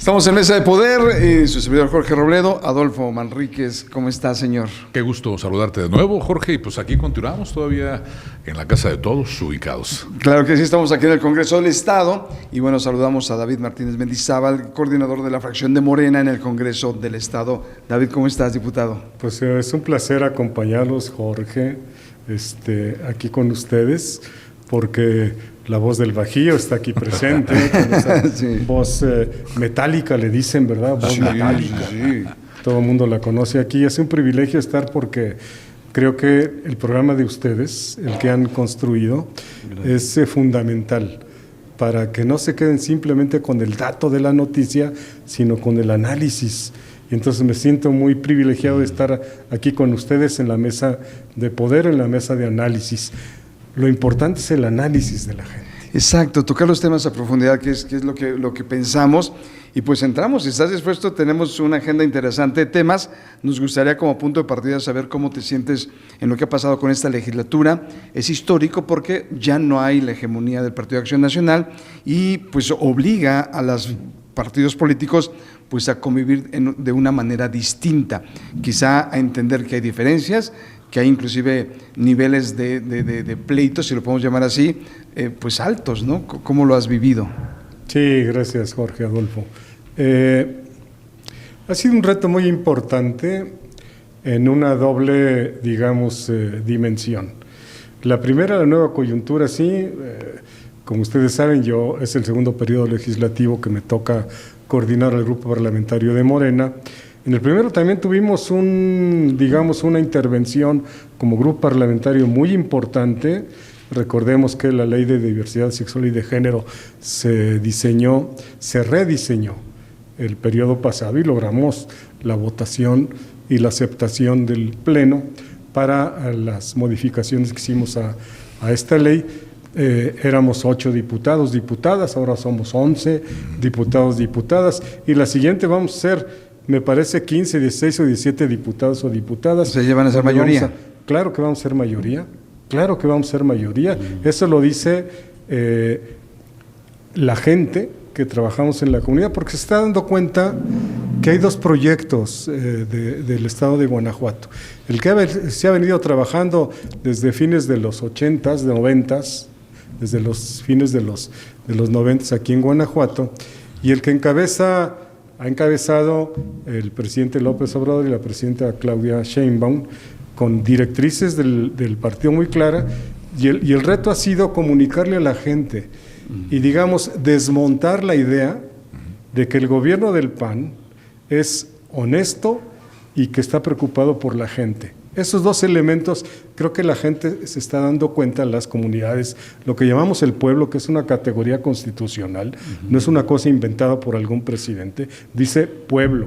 Estamos en Mesa de Poder, su servidor Jorge Robledo, Adolfo Manríquez. ¿Cómo está, señor? Qué gusto saludarte de nuevo, Jorge, y pues aquí continuamos todavía en la casa de todos ubicados. Claro que sí, estamos aquí en el Congreso del Estado y bueno, saludamos a David Martínez Mendizábal, coordinador de la fracción de Morena en el Congreso del Estado. David, ¿cómo estás, diputado? Pues es un placer acompañarlos, Jorge, aquí con ustedes, porque la voz del Bajío está aquí presente, con esa sí. Voz metálica, le dicen, ¿verdad? Voz metálica. Sí. Todo el mundo la conoce aquí. Es un privilegio estar porque creo que el programa de ustedes, el que han construido, es fundamental para que no se queden simplemente con el dato de la noticia, sino con el análisis. Y entonces me siento muy privilegiado de estar aquí con ustedes en la mesa de poder, en la mesa de análisis. Lo importante es el análisis de la gente. Exacto, tocar los temas a profundidad, que es lo que pensamos. Y pues entramos, si estás dispuesto, tenemos una agenda interesante de temas. Nos gustaría como punto de partida saber cómo te sientes en lo que ha pasado con esta legislatura. Es histórico porque ya no hay la hegemonía del Partido de Acción Nacional y pues obliga a los partidos políticos pues a convivir de una manera distinta, quizá a entender que hay diferencias, que hay inclusive niveles de pleitos, si lo podemos llamar así, pues altos, ¿no? ¿Cómo lo has vivido? Sí, gracias, Jorge Adolfo. Ha sido un reto muy importante en una doble, digamos, dimensión. La primera, la nueva coyuntura, sí, como ustedes saben, es el segundo periodo legislativo que me toca coordinar al grupo parlamentario de Morena. En el primero también tuvimos una intervención como grupo parlamentario muy importante. Recordemos que la Ley de Diversidad Sexual y de Género se rediseñó el periodo pasado y logramos la votación y la aceptación del Pleno para las modificaciones que hicimos a esta ley. Éramos 8 diputados, diputadas, ahora somos 11 diputados, diputadas, y la siguiente vamos a ser, me parece, 15, 16 o 17 diputados o diputadas. ¿Se llevan a ser mayoría? Claro que vamos a ser mayoría, claro que vamos a ser mayoría. Eso lo dice la gente que trabajamos en la comunidad, porque se está dando cuenta que hay dos proyectos del estado de Guanajuato. El que se ha venido trabajando desde fines de los 80s, de 90s, desde los fines de los 90s aquí en Guanajuato, y el que ha encabezado el presidente López Obrador y la presidenta Claudia Sheinbaum, con directrices del partido muy claras, y el reto ha sido comunicarle a la gente y, digamos, desmontar la idea de que el gobierno del PAN es honesto y que está preocupado por la gente. Esos dos elementos, creo que la gente se está dando cuenta en las comunidades, lo que llamamos el pueblo, que es una categoría constitucional, no es una cosa inventada por algún presidente, dice pueblo,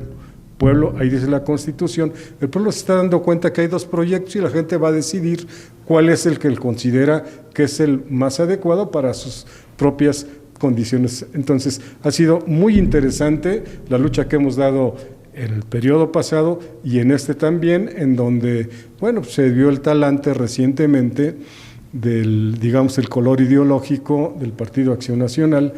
ahí dice la Constitución. El pueblo se está dando cuenta que hay dos proyectos y la gente va a decidir cuál es el que él considera que es el más adecuado para sus propias condiciones. Entonces, ha sido muy interesante la lucha que hemos dado en el periodo pasado y en este también, en donde, bueno, se vio el talante recientemente del, digamos, el color ideológico del Partido Acción Nacional,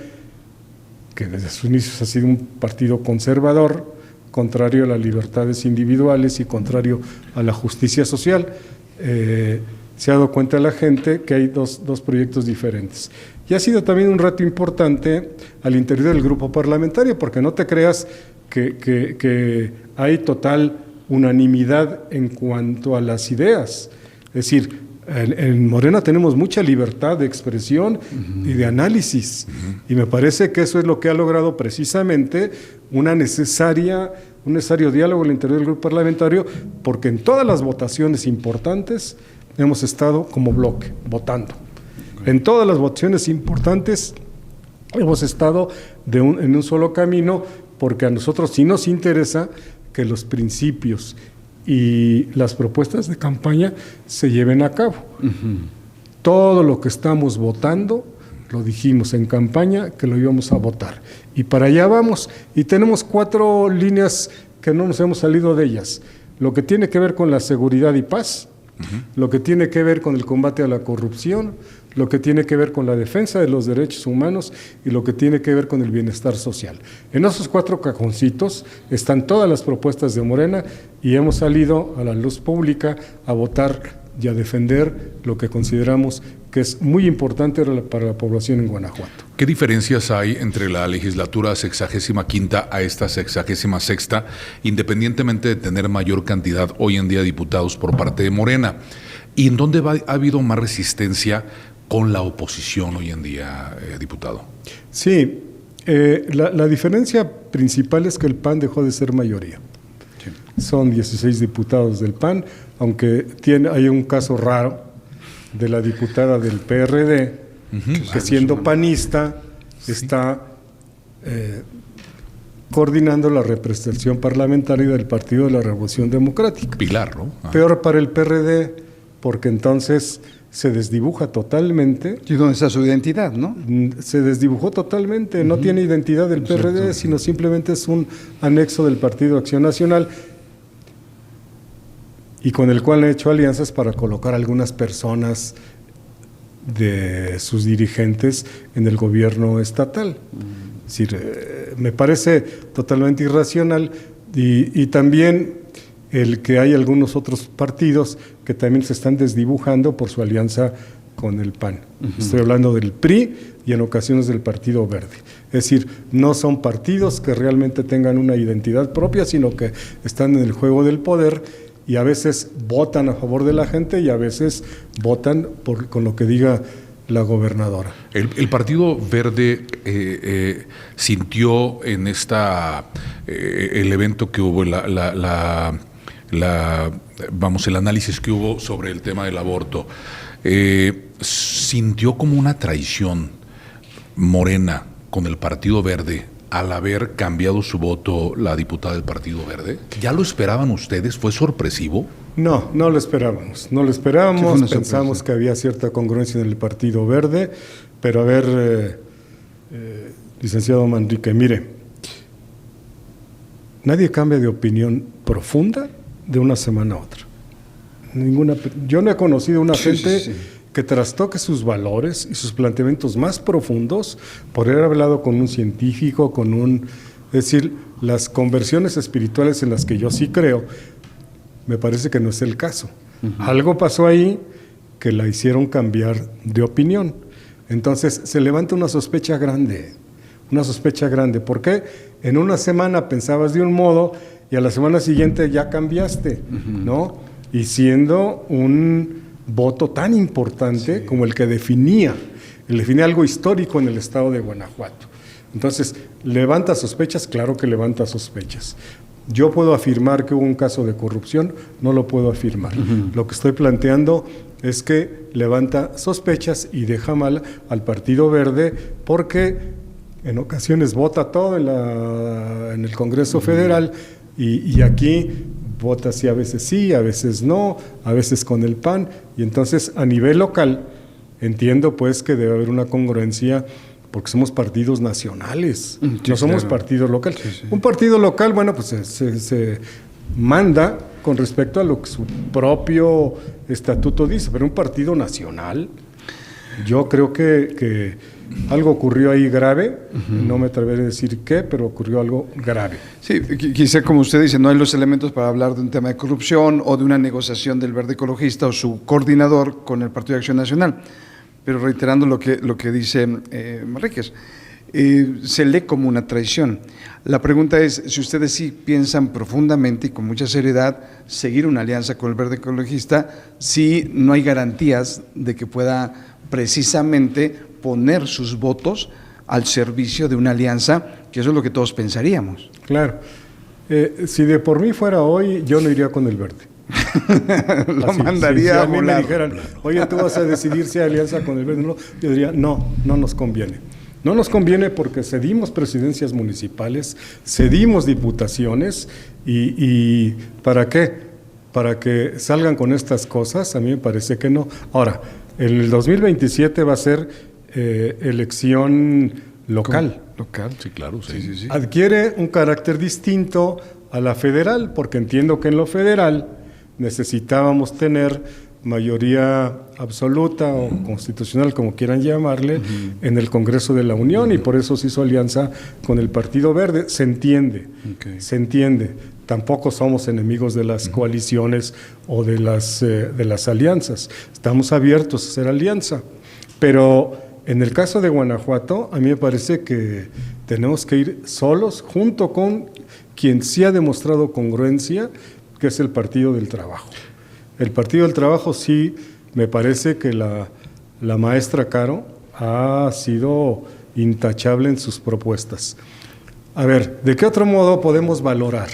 que desde sus inicios ha sido un partido conservador, contrario a las libertades individuales y contrario a la justicia social. Se ha dado cuenta la gente que hay dos proyectos diferentes. Y ha sido también un reto importante al interior del grupo parlamentario, porque no te creas que hay total unanimidad en cuanto a las ideas. Es decir, en Morena tenemos mucha libertad de expresión y de análisis, y me parece que eso es lo que ha logrado precisamente un necesario diálogo al interior del grupo parlamentario, porque en todas las votaciones importantes hemos estado como bloque, votando. En todas las votaciones importantes hemos estado en un solo camino, porque a nosotros sí nos interesa que los principios y las propuestas de campaña se lleven a cabo. Todo lo que estamos votando, lo dijimos en campaña que lo íbamos a votar. Y para allá vamos. Y tenemos 4 líneas que no nos hemos salido de ellas. Lo que tiene que ver con la seguridad y paz, lo que tiene que ver con el combate a la corrupción, lo que tiene que ver con la defensa de los derechos humanos y lo que tiene que ver con el bienestar social. En esos 4 cajoncitos están todas las propuestas de Morena y hemos salido a la luz pública a votar y a defender lo que consideramos que es muy importante para la población en Guanajuato. ¿Qué diferencias hay entre la legislatura 65ª a esta 66ª, independientemente de tener mayor cantidad hoy en día de diputados por parte de Morena? ¿Y en dónde ha habido más resistencia con la oposición hoy en día, diputado? Sí, la diferencia principal es que el PAN dejó de ser mayoría. Sí. Son 16 diputados del PAN, aunque hay un caso raro de la diputada del PRD, que siendo panista está coordinando la representación parlamentaria del Partido de la Revolución Democrática. Pilar, ¿no? Peor para el PRD, porque entonces se desdibuja totalmente. ¿Y dónde está su identidad, no? Se desdibujó totalmente, no tiene identidad del PRD, sino simplemente es un anexo del Partido Acción Nacional, y con el cual han hecho alianzas para colocar algunas personas de sus dirigentes en el gobierno estatal. Es decir, me parece totalmente irracional, y también el que hay algunos otros partidos que también se están desdibujando por su alianza con el PAN. Estoy hablando del PRI y en ocasiones del Partido Verde. Es decir, no son partidos que realmente tengan una identidad propia, sino que están en el juego del poder y a veces votan a favor de la gente y a veces votan con lo que diga la gobernadora. El Partido Verde sintió en el evento que hubo, el análisis que hubo sobre el tema del aborto, sintió como una traición Morena con el Partido Verde al haber cambiado su voto la diputada del Partido Verde. ¿Ya lo esperaban ustedes? ¿Fue sorpresivo? No, no lo esperábamos. Pensamos que había cierta congruencia en el Partido Verde, pero a ver, licenciado Manrique, mire, nadie cambia de opinión profunda de una semana a otra. Yo no he conocido una gente que trastoque sus valores y sus planteamientos más profundos por haber hablado con un científico, es decir, las conversiones espirituales en las que yo sí creo, me parece que no es el caso. Algo pasó ahí que la hicieron cambiar de opinión. Entonces se levanta una sospecha grande. ¿Por qué? En una semana pensabas de un modo y a la semana siguiente ya cambiaste, ¿no? Y siendo un voto tan importante como el que definía algo histórico en el estado de Guanajuato. Entonces, ¿levanta sospechas? Claro que levanta sospechas. ¿Yo puedo afirmar que hubo un caso de corrupción? No lo puedo afirmar. Lo que estoy planteando es que levanta sospechas y deja mal al Partido Verde porque en ocasiones vota todo en el Congreso Federal y aquí vota sí, a veces no, a veces con el PAN, y entonces a nivel local entiendo pues que debe haber una congruencia porque somos partidos nacionales, no somos partidos locales. Un partido local, bueno, pues se manda con respecto a lo que su propio estatuto dice, pero un partido nacional, yo creo que algo ocurrió ahí grave, no me atreveré a decir qué, pero ocurrió algo grave. Sí, quizá como usted dice, no hay los elementos para hablar de un tema de corrupción o de una negociación del Verde Ecologista o su coordinador con el Partido de Acción Nacional, pero reiterando lo que dice Manríquez, se lee como una traición. La pregunta es, si ustedes sí piensan profundamente y con mucha seriedad seguir una alianza con el Verde Ecologista, si no hay garantías de que pueda precisamente poner sus votos al servicio de una alianza, que eso es lo que todos pensaríamos. Claro. Si de por mí fuera hoy, yo no iría con el Verde. Lo mandaría a mí me dijeran, oye, tú vas a decidir si hay alianza con el Verde. No, yo diría, no nos conviene. No nos conviene porque cedimos presidencias municipales, cedimos diputaciones y ¿para qué? Para que salgan con estas cosas, a mí me parece que no. Ahora, en el 2027 va a ser elección local. Local, sí, claro. Sí. Adquiere un carácter distinto a la federal, porque entiendo que en lo federal necesitábamos tener mayoría absoluta o constitucional, como quieran llamarle, en el Congreso de la Unión, y por eso se hizo alianza con el Partido Verde. Se entiende, se entiende. Tampoco somos enemigos de las coaliciones o de las alianzas. Estamos abiertos a hacer alianza. Pero en el caso de Guanajuato, a mí me parece que tenemos que ir solos, junto con quien sí ha demostrado congruencia, que es el Partido del Trabajo. El Partido del Trabajo sí me parece que la maestra Caro ha sido intachable en sus propuestas. A ver, ¿de qué otro modo podemos valorar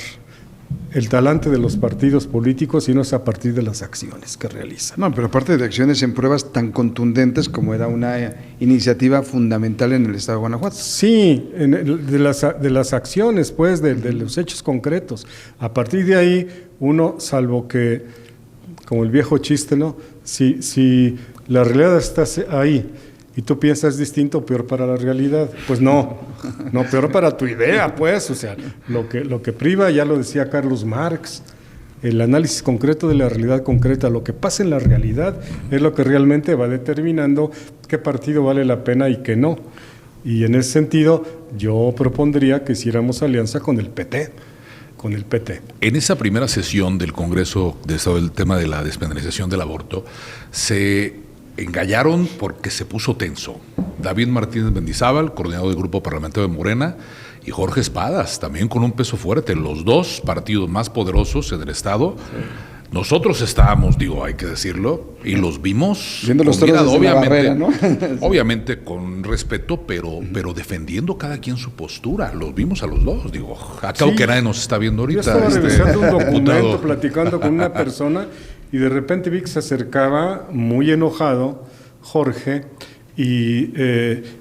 el talante de los partidos políticos si no es a partir de las acciones que realizan? No, pero aparte de acciones en pruebas tan contundentes como era una iniciativa fundamental en el Estado de Guanajuato. Sí, de las acciones, pues, de los hechos concretos. A partir de ahí, uno, salvo que, como el viejo chiste, ¿no? Si la realidad está ahí y tú piensas distinto, peor para la realidad. Pues no, peor para tu idea, pues. O sea, lo que priva, ya lo decía Carlos Marx, el análisis concreto de la realidad concreta, lo que pasa en la realidad es lo que realmente va determinando qué partido vale la pena y qué no. Y en ese sentido, yo propondría que hiciéramos alianza con el PT. En esa primera sesión del Congreso de Estado del tema de la despenalización del aborto, se engallaron porque se puso tenso. David Martínez Mendizábal, coordinador del Grupo Parlamentario de Morena, y Jorge Espadas, también con un peso fuerte, los dos partidos más poderosos en el Estado. Sí. Nosotros estábamos, hay que decirlo, y los vimos viendo los toros desde la barrera, ¿no? Obviamente con respeto, pero defendiendo cada quien su postura. Los vimos a los dos, acabo que nadie nos está viendo ahorita. Yo estaba revisando un documento, platicando con una persona, y de repente vi que se acercaba muy enojado Jorge, y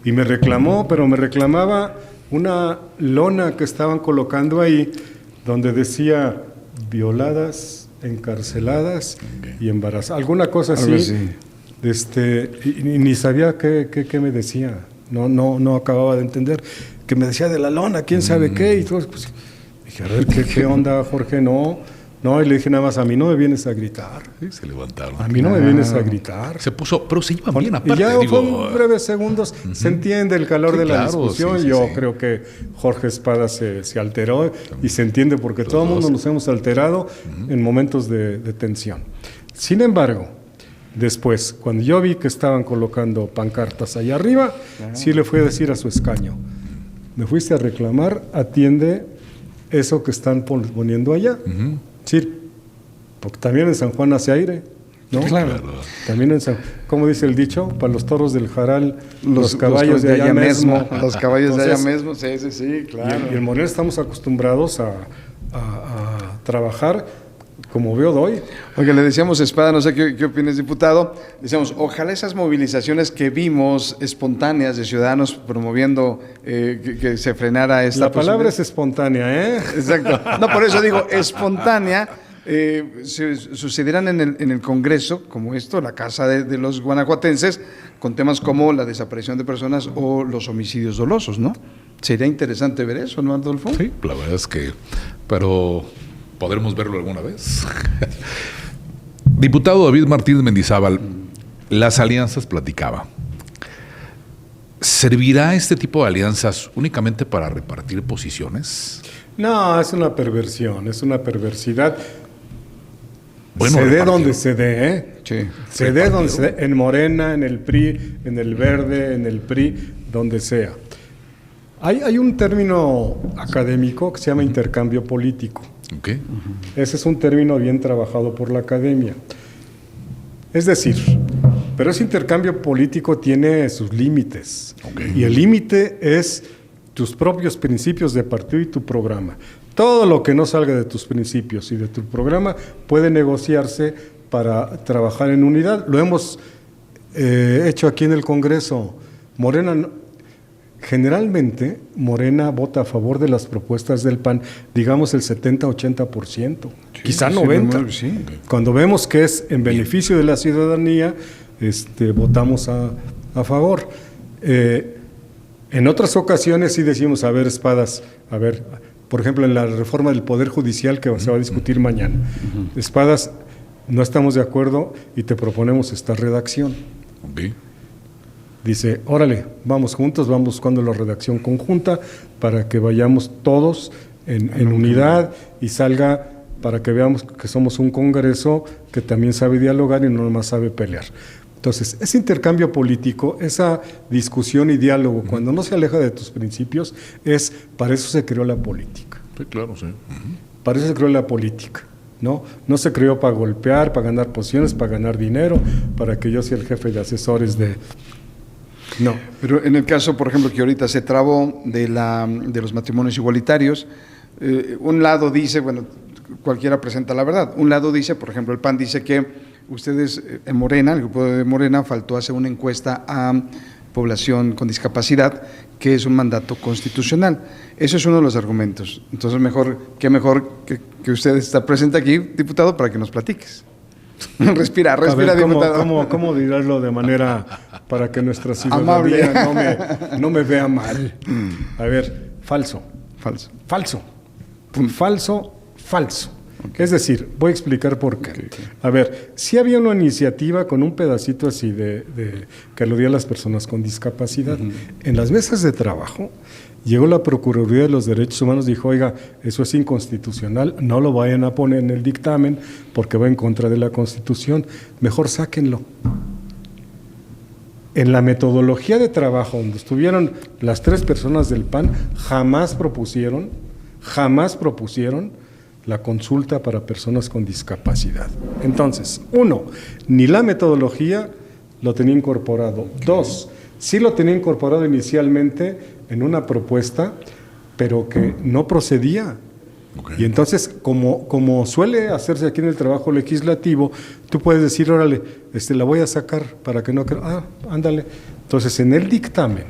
me reclamó, pero me reclamaba una lona que estaban colocando ahí, donde decía violadas, encarceladas y embarazadas, alguna cosa así. Y ni sabía qué me decía, no acababa de entender, que me decía de la lona, quién sabe qué, y todo, pues, dije, a ver, ¿qué onda, Jorge? No, y le dije nada más, a mí no me vienes a gritar. Sí, se levantaron. A mí no me vienes a gritar. Se puso, pero se iban bien aparte. Y ya fue breves segundos, se entiende el calor de la discusión. Yo creo que Jorge Espada se alteró y se entiende porque todo el mundo nos hemos alterado en momentos de tensión. Sin embargo, después, cuando yo vi que estaban colocando pancartas allá arriba, sí le fui a decir a su escaño, me fuiste a reclamar, atiende eso que están poniendo allá. Sí, porque también en San Juan hace aire, ¿no? Claro. También en ¿cómo dice el dicho? Para los toros del Jaral, los caballos de allá mismo. Los caballos de allá mismo, sí, claro. Y en Morena estamos acostumbrados a trabajar como veo doy. Oye, le decíamos Espada, no sé qué opinas, diputado, decíamos, ojalá esas movilizaciones que vimos espontáneas de ciudadanos promoviendo que se frenara esta La palabra es espontánea, ¿eh? Exacto. No, por eso digo, espontánea, sucedieran en el Congreso, como esto, la casa de los guanajuatenses, con temas como la desaparición de personas o los homicidios dolosos, ¿no? Sería interesante ver eso, ¿no, Adolfo? Sí, la verdad es que, pero ¿podremos verlo alguna vez? Diputado David Martínez Mendizábal, las alianzas platicaba. ¿Servirá este tipo de alianzas únicamente para repartir posiciones? No, es una perversión, es una perversidad. Bueno, se dé donde se dé, ¿eh? Sí. Se dé donde se dé, en Morena, en el PRI, en el Verde, en el PRI, donde sea. Hay un término académico que se llama intercambio político. Okay. Ese es un término bien trabajado por la academia. Es decir, pero ese intercambio político tiene sus límites. Okay. Y el límite es tus propios principios de partido y tu programa. Todo lo que no salga de tus principios y de tu programa puede negociarse para trabajar en unidad. Lo hemos hecho aquí en el Congreso. Generalmente, Morena vota a favor de las propuestas del PAN, digamos el 70-80%, sí, quizá 90%. Sí. Cuando vemos que es en beneficio de la ciudadanía, votamos a favor. En otras ocasiones sí decimos, a ver, Espadas, a ver, por ejemplo, en la reforma del Poder Judicial que se va a discutir mañana. Espadas, no estamos de acuerdo y te proponemos esta redacción. Ok. Dice, órale, vamos juntos, vamos buscando la redacción conjunta para que vayamos todos en unidad y salga para que veamos que somos un Congreso que también sabe dialogar y no nomás sabe pelear. Entonces, ese intercambio político, esa discusión y diálogo, cuando no se aleja de tus principios, para eso se creó la política. Sí, claro, sí. Para eso se creó la política, ¿no? No se creó para golpear, para ganar posiciones, para ganar dinero, para que yo sea el jefe de asesores de... No. Pero en el caso, por ejemplo, que ahorita se trabó de los matrimonios igualitarios, un lado dice, bueno, cualquiera presenta la verdad. Un lado dice, por ejemplo, el PAN dice que ustedes en Morena, el grupo de Morena, faltó hacer una encuesta a población con discapacidad, que es un mandato constitucional. Eso es uno de los argumentos. Entonces, mejor que usted está presente aquí, diputado, para que nos platiques. Respira, ver, diputado. ¿Cómo diráslo de manera para que nuestra ciudadanía no me vea mal? A ver, falso. Okay. Es decir, voy a explicar por qué. Okay. A ver, sí había una iniciativa con un pedacito así que aludía a las personas con discapacidad. En las mesas de trabajo llegó la Procuraduría de los Derechos Humanos y dijo, oiga, eso es inconstitucional, no lo vayan a poner en el dictamen porque va en contra de la Constitución, mejor sáquenlo. En la metodología de trabajo donde estuvieron las 3 personas del PAN, jamás propusieron la consulta para personas con discapacidad. Entonces, 1, ni la metodología lo tenía incorporado. 2, sí lo tenía incorporado inicialmente en una propuesta, pero que no procedía. Okay. Y entonces, como suele hacerse aquí en el trabajo legislativo, tú puedes decir, órale, la voy a sacar para que no... ándale. Entonces, en el dictamen,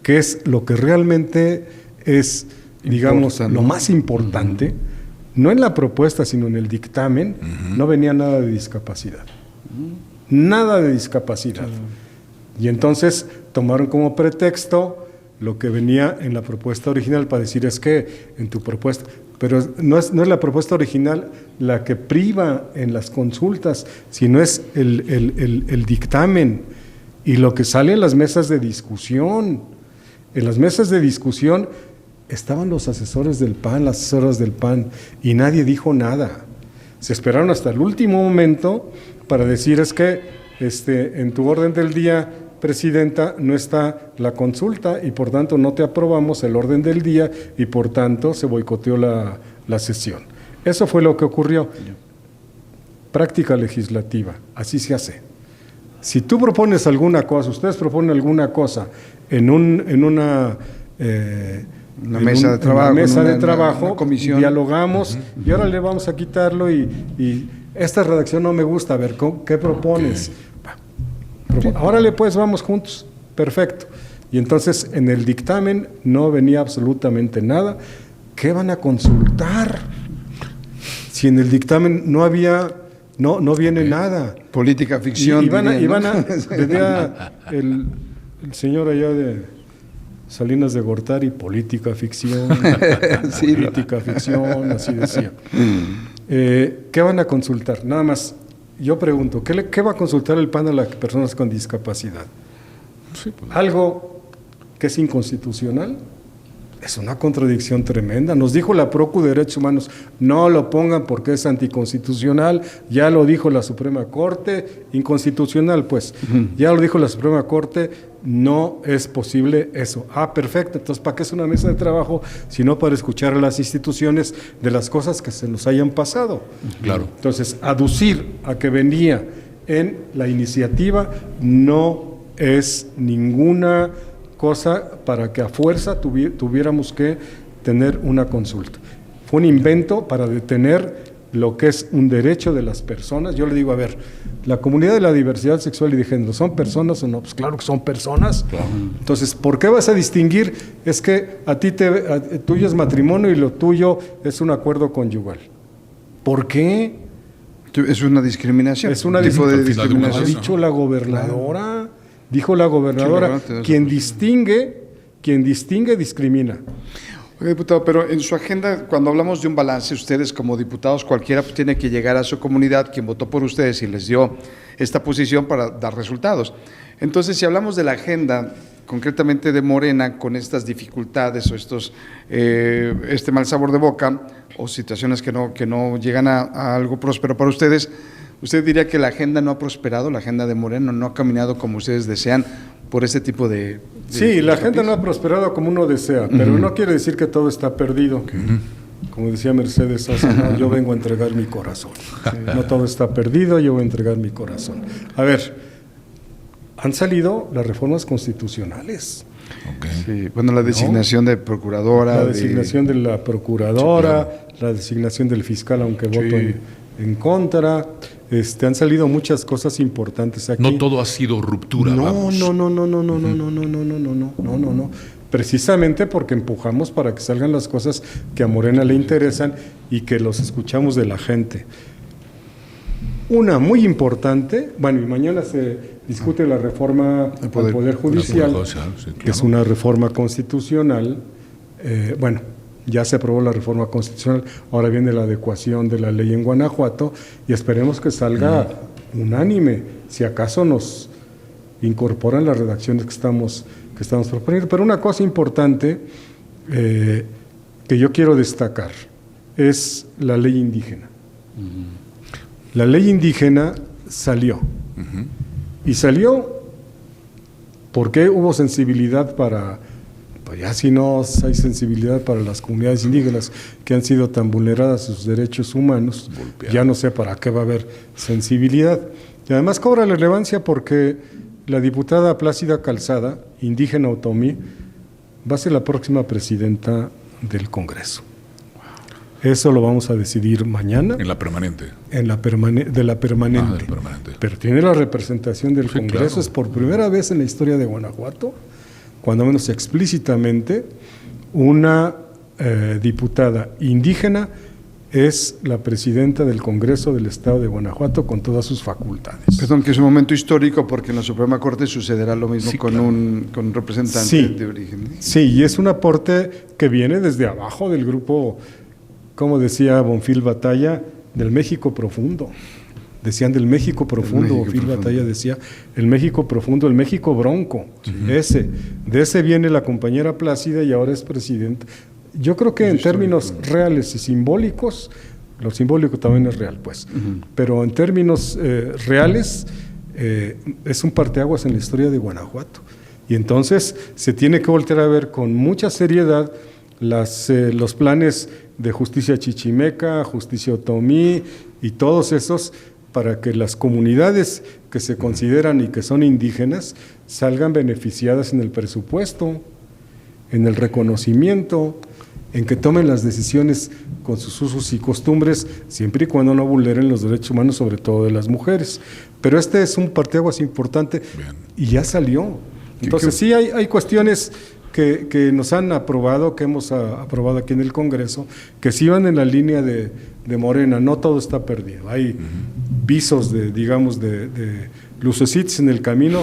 que es lo que realmente es, digamos, lo más importante, no en la propuesta, sino en el dictamen, no venía nada de discapacidad. Nada de discapacidad. Y entonces tomaron como pretexto lo que venía en la propuesta original para decir es que en tu propuesta, pero no es la propuesta original la que priva en las consultas, sino es el dictamen y lo que sale en las mesas de discusión. En las mesas de discusión estaban los asesores del PAN, las asesoras del PAN, y nadie dijo nada. Se esperaron hasta el último momento para decir es que en tu orden del día, Presidenta, no está la consulta y por tanto no te aprobamos el orden del día y por tanto se boicoteó la sesión. Eso fue lo que ocurrió. Práctica legislativa, así se hace. Si tú propones alguna cosa, ustedes proponen alguna cosa en una mesa de trabajo, una comisión, dialogamos y ahora le vamos a quitarlo y esta redacción no me gusta, a ver, ¿qué propones? Órale, pues vamos juntos, perfecto. Y entonces en el dictamen no venía absolutamente nada. ¿Qué van a consultar? Si en el dictamen no viene nada. Política ficción. Venía el señor allá de Salinas de Gortari, política ficción, sí, política ficción, así decía. ¿Qué van a consultar? Nada más, yo pregunto, ¿qué va a consultar el PAN a las personas con discapacidad? Sí, pues. ¿Algo que es inconstitucional? Es una contradicción tremenda. Nos dijo la Procu de Derechos Humanos, no lo pongan porque es anticonstitucional, ya lo dijo la Suprema Corte, inconstitucional pues, ya lo dijo la Suprema Corte, no es posible eso. Perfecto, entonces ¿para qué es una mesa de trabajo? Sino para escuchar a las instituciones de las cosas que se nos hayan pasado. Claro. Entonces, aducir a que venía en la iniciativa no es ninguna cosa para que a fuerza tuviéramos que tener una consulta. Fue un invento para detener lo que es un derecho de las personas. Yo le digo, a ver, la comunidad de la diversidad sexual y de género, ¿son personas o no? Pues claro que son personas. Claro. Entonces, ¿por qué vas a distinguir? Es que tuyo es matrimonio y lo tuyo es un acuerdo conyugal. ¿Por qué? Es una discriminación. Es una discriminación. Ha dicho la gobernadora. Dijo la gobernadora, quien distingue, discrimina. Oye, diputado, pero en su agenda, cuando hablamos de un balance, ustedes como diputados, cualquiera tiene que llegar a su comunidad, quien votó por ustedes y les dio esta posición para dar resultados. Entonces, si hablamos de la agenda, concretamente de Morena, con estas dificultades o este mal sabor de boca o situaciones que no llegan a algo próspero para ustedes, ¿usted diría que la agenda no ha prosperado, la agenda de Morena no ha caminado como ustedes desean por este tipo de sí, la agenda no ha prosperado como uno desea, pero no quiere decir que todo está perdido. Como decía Mercedes Sosa, ¿no? Yo vengo a entregar mi corazón. No todo está perdido, yo voy a entregar mi corazón. A ver, han salido las reformas constitucionales. Sí, bueno, la designación de procuradora. La designación de la procuradora, sí, claro. La designación del fiscal, aunque voto en contra. Han salido muchas cosas importantes aquí. No todo ha sido ruptura, vamos. No. Precisamente porque empujamos para que salgan las cosas que a Morena le interesan y que los escuchamos de la gente. Una muy importante, bueno, y mañana se discute la reforma al Poder Judicial, sí, claro. Que es una reforma constitucional. Bueno, ya se aprobó la reforma constitucional, ahora viene la adecuación de la ley en Guanajuato y esperemos que salga unánime, si acaso nos incorporan las redacciones que estamos proponiendo. Pero una cosa importante que yo quiero destacar es la ley indígena. La ley indígena salió, y salió porque hubo sensibilidad para... Pues ya si no hay sensibilidad para las comunidades indígenas que han sido tan vulneradas sus derechos humanos, ya no sé para qué va a haber sensibilidad. Y además cobra relevancia porque la diputada Plácida Calzada, indígena otomí, va a ser la próxima presidenta del Congreso. Eso lo vamos a decidir mañana. En la permanente. De la permanente. Del permanente. Pero tiene la representación del Congreso, claro. Es por primera vez en la historia de Guanajuato, cuando menos explícitamente, una diputada indígena es la presidenta del Congreso del Estado de Guanajuato con todas sus facultades. Perdón, que es un momento histórico porque en la Suprema Corte sucederá lo mismo, sí, con, claro. con un representante de origen. Sí, y es un aporte que viene desde abajo del grupo, como decía Bonfil Batalla, del México profundo. Decían del México profundo, Bonfil Batalla decía el México profundo, el México bronco, de ese viene la compañera Plácida y ahora es presidenta. Yo creo que en términos reales y simbólicos, lo simbólico también es real, pues, pero en términos reales es un parteaguas en la historia de Guanajuato. Y entonces se tiene que voltear a ver con mucha seriedad los planes de justicia chichimeca, justicia otomí y todos esos, para que las comunidades que se consideran y que son indígenas salgan beneficiadas en el presupuesto, en el reconocimiento, en que tomen las decisiones con sus usos y costumbres, siempre y cuando no vulneren los derechos humanos, sobre todo de las mujeres. Pero este es un parteaguas importante. Bien. Y ya salió. Entonces sí hay cuestiones que nos han aprobado, que hemos aprobado aquí en el Congreso, que sí van en la línea de Morena. No todo está perdido. Hay visos de lucecitas en el camino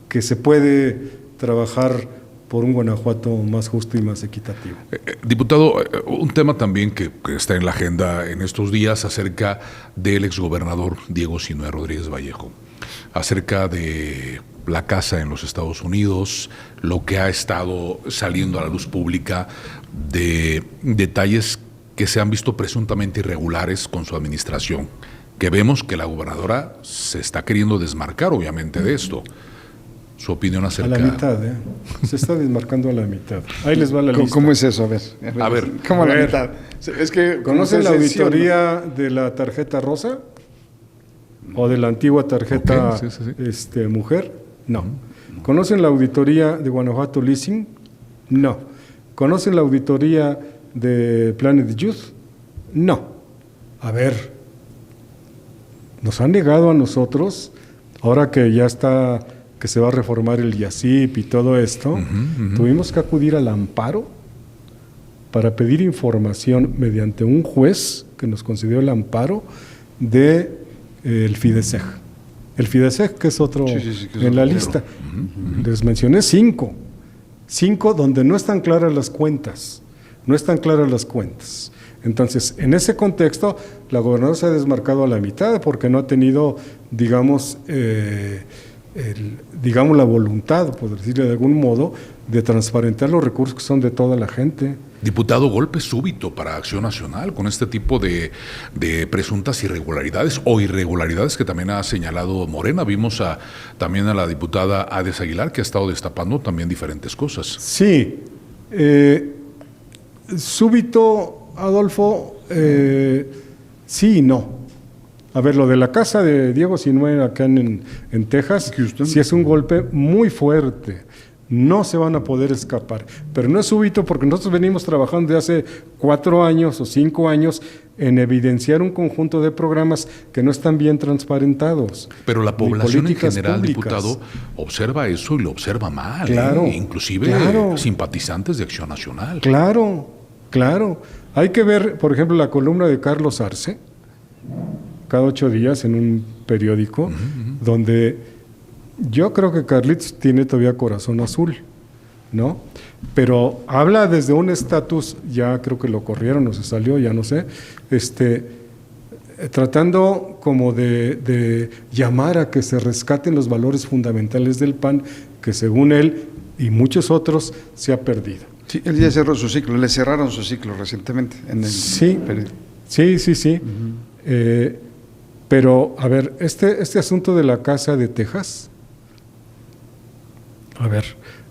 que se puede trabajar por un Guanajuato más justo y más equitativo. Diputado, un tema también que está en la agenda en estos días acerca del exgobernador Diego Sinue Rodríguez Vallejo, acerca de la casa en los Estados Unidos, lo que ha estado saliendo a la luz pública de detalles que se han visto presuntamente irregulares con su administración, que vemos que la gobernadora se está queriendo desmarcar obviamente de esto. Su opinión acerca... A la mitad, se está desmarcando a la mitad. Ahí les va la lista. ¿Cómo es eso? A ver. ¿Cómo a la mitad? Es que, ¿conocen la auditoría de la tarjeta rosa? ¿O de la antigua tarjeta mujer? No. ¿Conocen la auditoría de Guanajuato Leasing? No. ¿Conocen la auditoría de Planet Youth? No. A ver, nos han negado a nosotros, ahora que ya está, que se va a reformar el IACIP y todo esto, tuvimos que acudir al amparo para pedir información mediante un juez que nos concedió el amparo de el FIDESEG. El FIDESEG, que es otro que en la lista. Les mencioné 5 donde no están claras las cuentas, no están claras las cuentas. Entonces, en ese contexto, la gobernadora se ha desmarcado a la mitad porque no ha tenido, digamos, la voluntad, por decirlo de algún modo, de transparentar los recursos que son de toda la gente. Diputado, golpe súbito para Acción Nacional con este tipo de presuntas irregularidades o irregularidades que también ha señalado Morena. Vimos también a la diputada Ades Aguilar, que ha estado destapando también diferentes cosas. Sí, súbito, Adolfo, sí y no. A ver, lo de la casa de Diego Sinue acá en Texas, Houston, sí es un golpe muy fuerte. No se van a poder escapar, pero no es súbito porque nosotros venimos trabajando desde hace 4 años o 5 años en evidenciar un conjunto de programas que no están bien transparentados. Pero la población en general, públicas. diputado, observa eso y lo observa mal, claro, inclusive claro, simpatizantes de Acción Nacional. Claro, claro. Hay que ver, por ejemplo, la columna de Carlos Arce, cada 8 días en un periódico, donde yo creo que Carlitos tiene todavía corazón azul, ¿no? Pero habla desde un estatus, ya creo que lo corrieron o se salió, ya no sé, tratando como de llamar a que se rescaten los valores fundamentales del PAN, que según él y muchos otros se ha perdido. Sí, él ya cerró su ciclo, le cerraron su ciclo recientemente en el periódico. Sí. Pero, a ver, este asunto de la casa de Texas, a ver,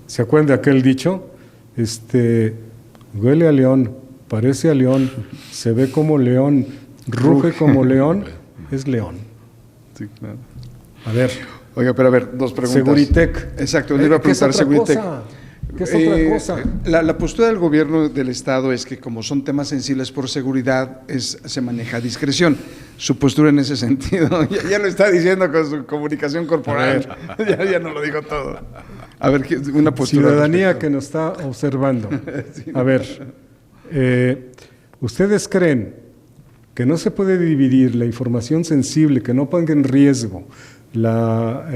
¿se acuerdan de aquel dicho? Huele a león, parece a león, se ve como león, ruge como león, es león. Sí, claro. A ver. Oiga, pero a ver, 2 preguntas. Seguritec. Exacto, le iba a preguntar Seguritec. ¿Qué es otra cosa? La postura del gobierno del Estado es que como son temas sensibles por seguridad, se maneja a discreción. Su postura en ese sentido, ya lo está diciendo con su comunicación corporal, ya no lo dijo todo. A ver, una postura. Ciudadanía que nos está observando. Sí, a ver, ¿ustedes creen que no se puede dividir la información sensible, que no ponga en riesgo la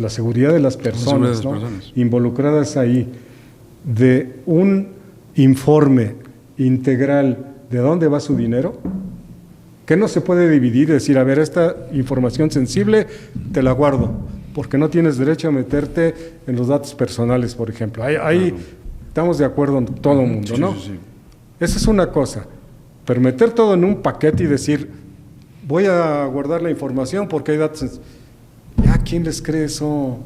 seguridad de las personas, ¿no?, involucradas ahí, de un informe integral de dónde va su dinero? ¿Que no se puede dividir y decir, a ver, esta información sensible te la guardo, porque no tienes derecho a meterte en los datos personales, por ejemplo? Ahí estamos de acuerdo en todo el mundo, ¿no? Sí. Esa es una cosa. Pero meter todo en un paquete y decir, voy a guardar la información porque hay datos... Ya, ¿quién les cree eso?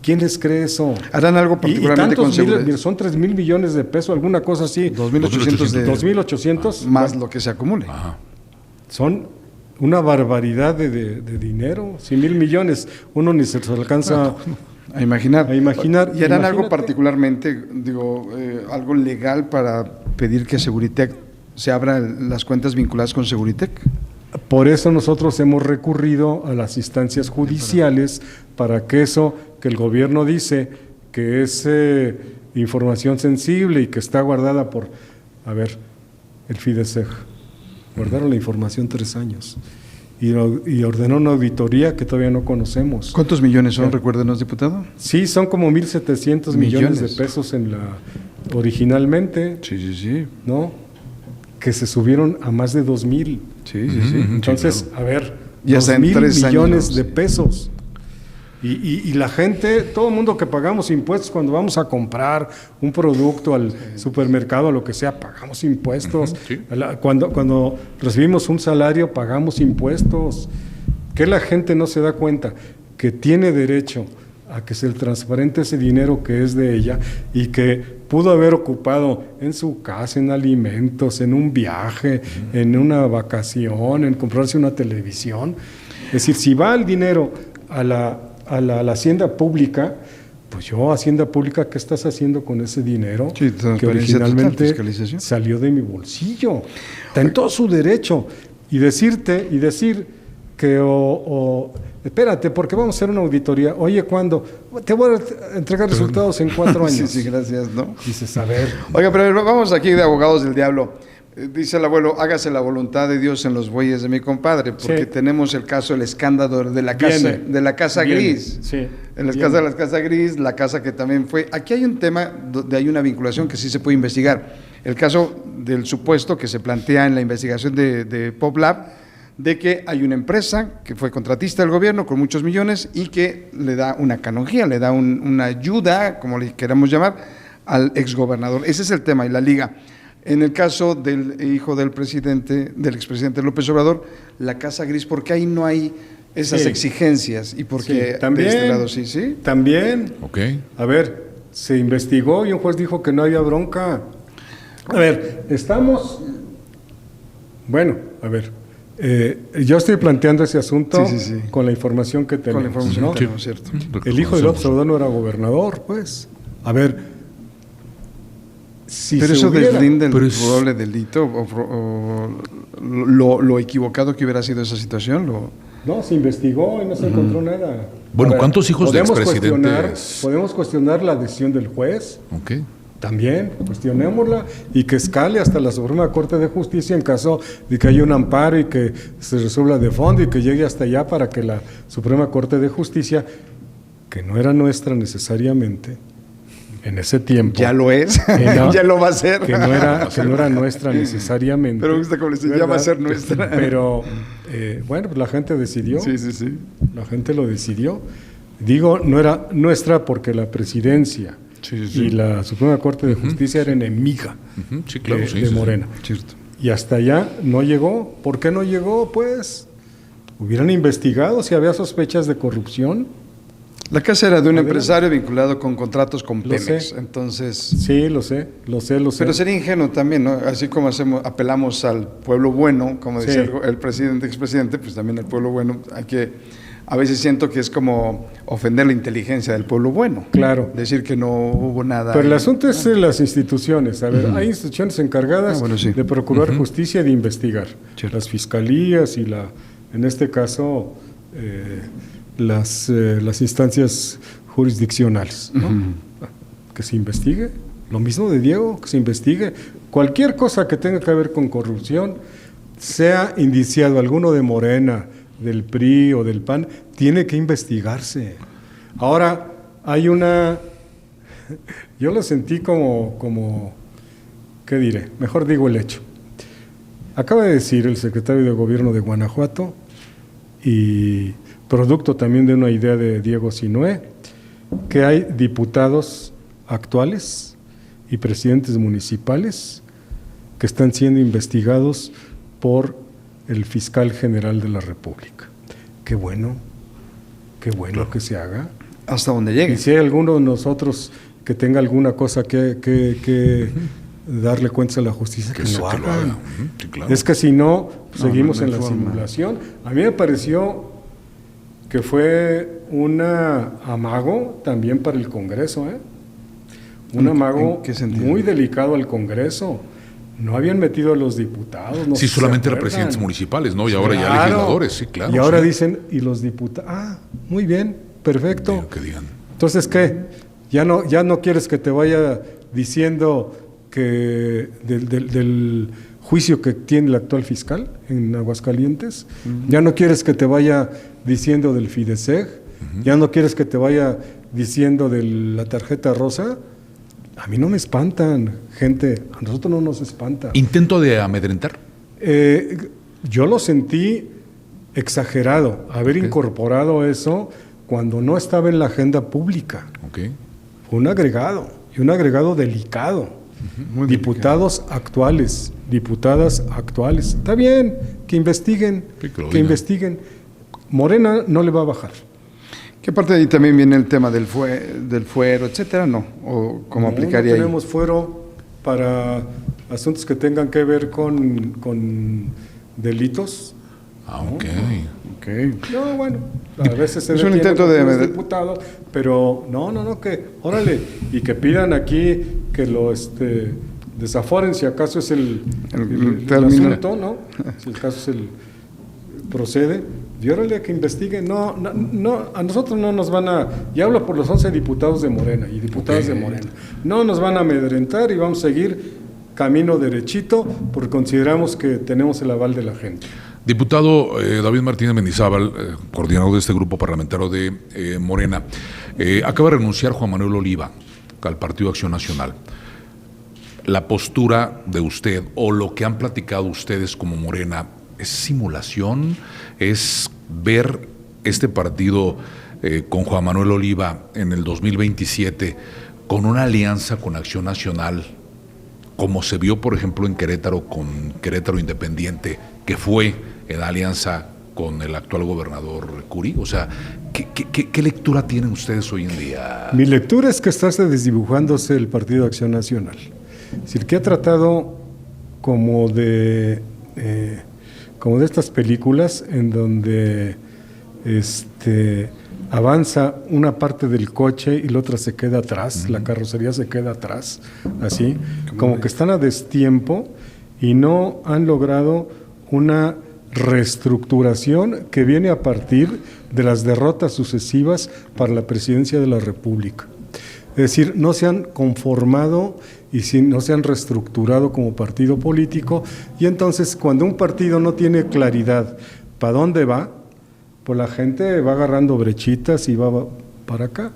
¿Quién les cree eso? ¿Harán algo particularmente con seguridad? Son 3,000 millones de pesos, alguna cosa así. 2,800 de... 2,800. Más lo que se acumule. Ajá. Son una barbaridad de dinero. 100,000 millones, uno ni se alcanza a imaginar. ¿Y harán algo particularmente, algo legal para pedir que Seguritec se abran las cuentas vinculadas con Seguritec? Por eso nosotros hemos recurrido a las instancias judiciales para que eso que el gobierno dice que es información sensible y que está guardada por, el FIDESEG. Guardaron la información 3 años y ordenó una auditoría que todavía no conocemos. ¿Cuántos millones son, recuérdenos, diputado? Sí, son como 1,700 millones de pesos originalmente. Sí. ¿No? Que se subieron a más de 2,000. Sí. Entonces, sí, claro. A ver, ya 2,000 millones de sí. pesos. Y la gente, todo el mundo que pagamos impuestos cuando vamos a comprar un producto al supermercado, a lo que sea, pagamos impuestos. Sí. Cuando recibimos un salario, pagamos impuestos. ¿Qué la gente no se da cuenta? Que tiene derecho a que se le transparente ese dinero que es de ella y que pudo haber ocupado en su casa, en alimentos, en un viaje, en una vacación, en comprarse una televisión. Es decir, si va el dinero a la hacienda pública, pues Hacienda Pública, ¿qué estás haciendo con ese dinero que originalmente salió de mi bolsillo? Está en todo su derecho. Y decir que espérate, porque vamos a hacer una auditoría. Oye, ¿cuándo? Te voy a entregar resultados en 4 años. Sí, gracias, ¿no? Dices, a ver. Oiga, pero vamos aquí de abogados del diablo. Dice el abuelo, hágase la voluntad de Dios en los bueyes de mi compadre, porque Sí. tenemos el caso del escándalo de la casa, Viene. gris. Sí. En el caso de la casa gris, la casa que también fue. Aquí hay un tema donde hay una vinculación que sí se puede investigar. El caso del supuesto que se plantea en la investigación de PopLab, de que hay una empresa que fue contratista del gobierno con muchos millones y que le da una canonjía, le da una ayuda, como le queramos llamar, al exgobernador. Ese es el tema y la liga. En el caso del hijo del presidente, del expresidente López Obrador, la casa gris, ¿por qué ahí no hay esas Sí. exigencias? ¿Y por qué Sí, también, de este lado sí? ¿Sí? También. Ok. A ver, se investigó y un juez dijo que no había bronca. A ver, estamos... Bueno, a ver, yo estoy planteando ese asunto Sí, sí, sí. con la información que tenemos. Con la información ¿no? que tenemos, ¿cierto? El hijo de López Obrador no era gobernador, pues. A ver, si Pero se eso hubiera- deslinda el pero es- probable delito o lo equivocado que hubiera sido esa situación. No, se investigó y no se encontró nada. Bueno, A ver, ¿cuántos hijos de podemos expresidentes? Podemos cuestionar la decisión del juez. Ok. También, cuestionémosla y que escale hasta la Suprema Corte de Justicia en caso de que haya un amparo y que se resuelva de fondo y que llegue hasta allá para que la Suprema Corte de Justicia, que no era nuestra necesariamente en ese tiempo, Ya lo es, no, ya lo va a ser. que no era nuestra necesariamente. Pero me gusta cómo le dice, ya ¿verdad? va a ser nuestra. Pero bueno, pues la gente decidió. Sí, sí, sí. La gente lo decidió. Digo, no era nuestra porque la presidencia Sí, sí, sí. y la Suprema Corte de Justicia era enemiga Ujú, sí, claro, de, sí, de sí, sí. Morena. Cierto. Y hasta allá no llegó. ¿Por qué no llegó? Pues hubieran investigado si había sospechas de corrupción. La casa era de un Adelante. empresario vinculado con contratos con Lo Pemex. sé. Entonces, Sí, lo sé. pero sería ingenuo también, ¿no? Así como apelamos al pueblo bueno, como decía Sí. el presidente, expresidente, pues también el pueblo bueno, a veces siento que es como ofender la inteligencia del pueblo bueno. Claro. Decir que no hubo nada. Pero el ahí. asunto es las instituciones. A ver, hay instituciones encargadas Bueno, sí. de procurar justicia y de investigar. Cierto. Las fiscalías y en este caso, las instancias jurisdiccionales. ¿no? Que se investigue. Lo mismo de Diego, que se investigue. Cualquier cosa que tenga que ver con corrupción, sea indiciado alguno de Morena, del PRI o del PAN, tiene que investigarse. Ahora, hay una... Yo lo sentí como, ¿qué diré? Mejor digo el hecho. Acaba de decir el secretario de Gobierno de Guanajuato, y producto también de una idea de Diego Sinué, que hay diputados actuales y presidentes municipales que están siendo investigados por el fiscal general de la República. Qué bueno claro. Que se haga. Hasta donde llegue. Y si hay alguno de nosotros que tenga alguna cosa que darle cuentas a la justicia, que lo haga. Ujú, sí, claro. Es que si no, seguimos no hay en la forma. simulación. A mí me pareció que fue un amago también para el Congreso, ¿eh? Un amago ¿En qué sentido? muy delicado al Congreso. No habían metido a los diputados. No Sí, sé si se solamente acuerdan. representantes municipales, ¿no? Y ahora ya Claro. legisladores, sí, claro. Y ahora sí. dicen, y los diputados, muy bien, perfecto. Digo, que digan. Entonces, ¿qué? ¿Ya no quieres que te vaya diciendo que del juicio que tiene el actual fiscal en Aguascalientes? ¿Ya no quieres que te vaya diciendo del Fideseg? ¿Ya no quieres que te vaya diciendo de la tarjeta rosa? A mí no me espantan, gente. A nosotros no nos espanta. Intento de amedrentar. Yo lo sentí exagerado, haber incorporado eso cuando no estaba en la agenda pública. Ok. Fue un agregado, y un agregado delicado. Muy Diputados actuales, diputadas actuales. Está bien, que investiguen, Sí, que lo que digan. investiguen. Morena no le va a bajar. ¿Qué parte de ahí también viene el tema del fuero, etcétera? ¿No? ¿O cómo aplicaría No ahí? tenemos fuero para asuntos que tengan que ver con delitos. Ah, ok. Ok. No, bueno, a veces se Es un detiene intento porque de- no es diputado, pero no, que, órale, y que pidan aquí que lo desaforen si acaso es el término. asunto, ¿no? Si el caso es procede, y órale que investiguen. No, a nosotros no nos van a, y hablo por los 11 diputados de Morena y diputadas Ok. de Morena, no nos van a amedrentar y vamos a seguir camino derechito porque consideramos que tenemos el aval de la gente. Diputado David Martínez Mendizábal, coordinador de este grupo parlamentario de Morena, acaba de renunciar Juan Manuel Oliva al Partido Acción Nacional. La postura de usted o lo que han platicado ustedes como Morena, ¿es simulación? ¿Es ver este partido con Juan Manuel Oliva en el 2027 con una alianza con Acción Nacional, como se vio, por ejemplo, en Querétaro con Querétaro Independiente, que fue en alianza con el actual gobernador Curi? O sea, ¿qué lectura tienen ustedes hoy en día? Mi lectura es que está desdibujándose el Partido Acción Nacional. Es decir, que ha tratado como de estas películas en donde avanza una parte del coche y la otra se queda atrás, la carrocería se queda atrás, así, como que están a destiempo y no han logrado una reestructuración que viene a partir de las derrotas sucesivas para la presidencia de la República. Es decir, no se han conformado y no se han reestructurado como partido político, y entonces cuando un partido no tiene claridad para dónde va, pues la gente va agarrando brechitas y va para acá.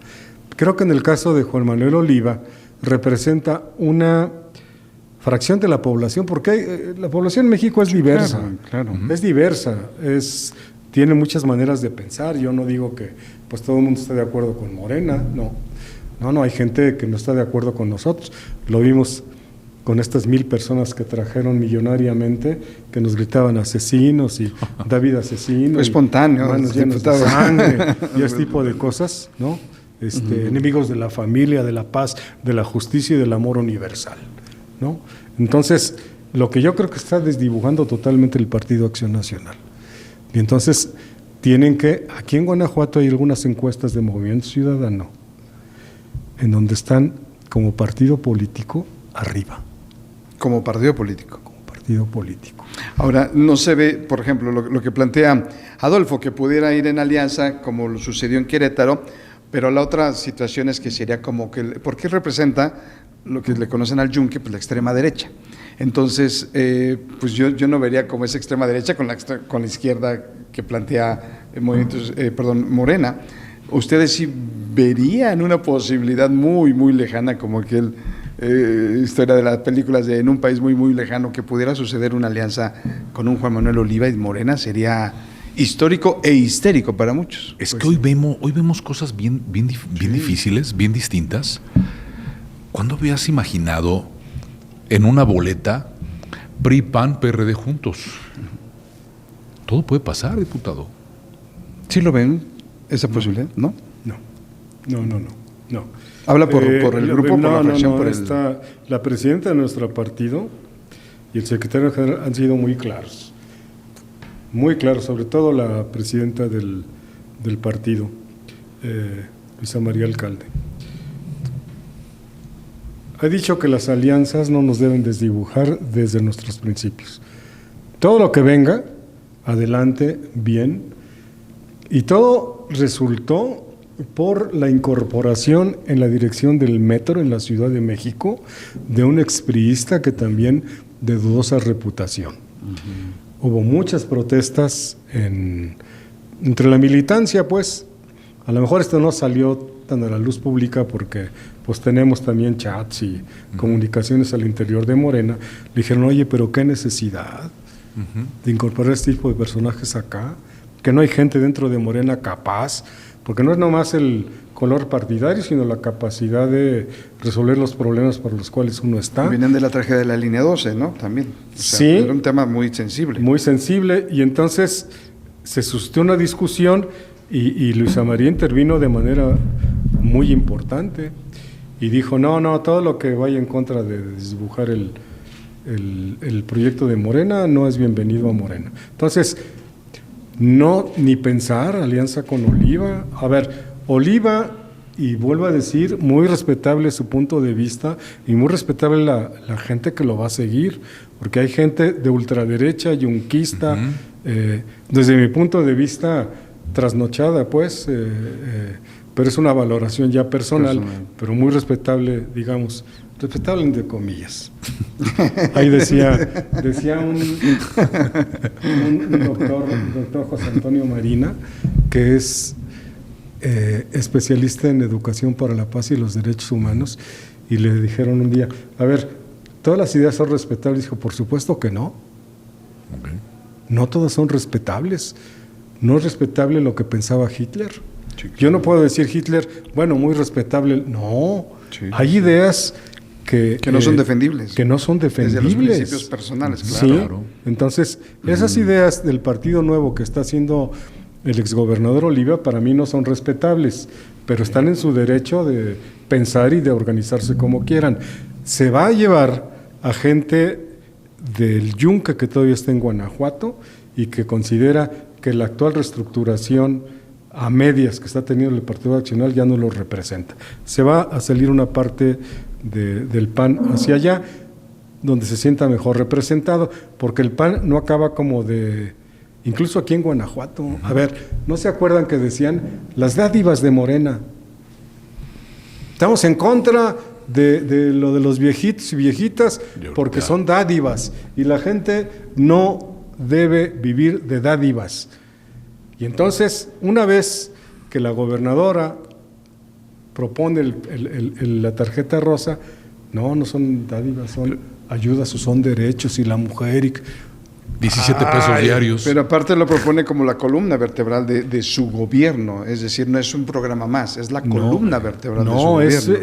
Creo que en el caso de Juan Manuel Oliva representa una fracción de la población, porque la población en México es diversa, claro. Es diversa, tiene muchas maneras de pensar. Yo no digo que pues todo el mundo está de acuerdo con Morena, no, hay gente que no está de acuerdo con nosotros. Lo vimos con estas 1,000 personas que trajeron millonariamente, que nos gritaban asesinos y David asesino. Fue espontáneo. Manos llenas de sangre y ese tipo de cosas, ¿no? Enemigos de la familia, de la paz, de la justicia y del amor universal, ¿no? Entonces, lo que yo creo que está desdibujando totalmente el Partido Acción Nacional. Y entonces, aquí en Guanajuato hay algunas encuestas de Movimiento Ciudadano, en donde están como partido político arriba. Como partido político. Como partido político. Ahora, no se ve, por ejemplo, lo que plantea Adolfo, que pudiera ir en alianza, como lo sucedió en Querétaro, pero la otra situación es que sería como que, porque representa lo que le conocen al Yunque, pues la extrema derecha. Entonces, pues yo no vería como esa extrema derecha con la izquierda que plantea Morena. ¿Ustedes sí verían una posibilidad muy, muy lejana, como aquel historia de las películas de En un país muy, muy lejano, que pudiera suceder una alianza con un Juan Manuel Oliva y Morena? Sería histórico e histérico para muchos. Es que hoy vemos cosas bien difíciles, bien distintas. ¿Cuándo habías imaginado en una boleta PRI, PAN, PRD juntos? Todo puede pasar, diputado. ¿Sí lo ven esa posibilidad? ¿No? No. Habla por el grupo, por la fracción, por el... Está la presidenta de nuestro partido y el secretario general han sido muy claros, sobre todo la presidenta del partido, Luisa María Alcalde. Ha dicho que las alianzas no nos deben desdibujar desde nuestros principios. Todo lo que venga, adelante, bien, y todo resultó por la incorporación en la dirección del metro en la Ciudad de México de un expriista que también de dudosa reputación. Hubo muchas protestas entre la militancia, pues. A lo mejor esto no salió tan a la luz pública porque pues tenemos también chats y comunicaciones al interior de Morena. Le dijeron, oye, pero qué necesidad de incorporar este tipo de personajes acá, que no hay gente dentro de Morena capaz, porque no es nomás el color partidario, sino la capacidad de resolver los problemas por los cuales uno está. Vienen de la tragedia de la línea 12, ¿no? También. Sí. Era un tema muy sensible. Muy sensible, y entonces se suscitó una discusión y Luisa María intervino de manera muy importante y dijo, no, todo lo que vaya en contra de desdibujar el proyecto de Morena no es bienvenido a Morena. Entonces, no, ni pensar alianza con Oliva. A ver, Oliva, y vuelvo a decir, muy respetable su punto de vista y muy respetable la gente que lo va a seguir, porque hay gente de ultraderecha, yunquista, desde mi punto de vista, trasnochada, pues, pero es una valoración ya personal, pero muy respetable, digamos, respetable entre comillas. Ahí decía un doctor José Antonio Marina, que es especialista en educación para la paz y los derechos humanos, y le dijeron un día, a ver, ¿todas las ideas son respetables? Dijo, por supuesto que no. Okay. No todas son respetables. No es respetable lo que pensaba Hitler. Sí, claro. Yo no puedo decir Hitler, bueno, muy respetable. No, Sí, hay ideas que no son defendibles. Que no son defendibles. Desde los principios personales, claro. Sí, Claro. entonces, esas ideas del Partido Nuevo que está haciendo el exgobernador Oliva, para mí no son respetables, pero están en su derecho de pensar y de organizarse como quieran. Se va a llevar a gente del Yunque que todavía está en Guanajuato y que considera que la actual reestructuración a medias que está teniendo el Partido Accional ya no lo representa. Se va a salir una parte del PAN hacia allá, donde se sienta mejor representado, porque el PAN no acaba como de... Incluso aquí en Guanajuato, a ver, ¿no se acuerdan que decían las dádivas de Morena? Estamos en contra de lo de los viejitos y viejitas porque son dádivas y la gente no debe vivir de dádivas. Y entonces, una vez que la gobernadora propone la tarjeta rosa, no son dádivas, son ayudas o son derechos y la mujer... y 17 pesos diarios. Pero aparte lo propone como la columna vertebral de su gobierno, es decir, no es un programa más, es la columna vertebral de su gobierno.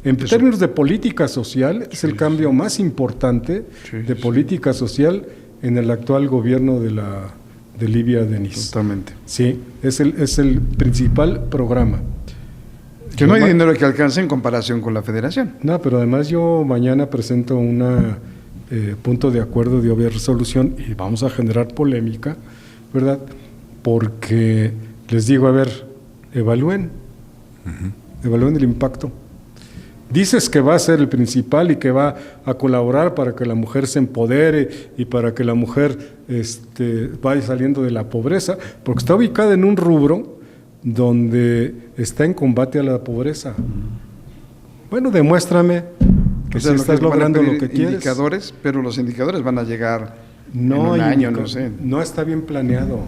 En términos de política social, es el cambio más importante de política social en el actual gobierno de Livia Denis. Totalmente. Sí, es el principal programa. Que no hay dinero que alcance en comparación con la federación. No, pero además yo mañana presento una... punto de acuerdo de obvia resolución y vamos a generar polémica, ¿verdad? Porque les digo, a ver, evalúen el impacto. Dices que va a ser el principal y que va a colaborar para que la mujer se empodere y para que la mujer vaya saliendo de la pobreza, porque está ubicada en un rubro donde está en combate a la pobreza. Bueno, demuéstrame que si estás logrando lo que quieres. Indicadores, pero los indicadores van a llegar en un año, no sé. No está bien planeado.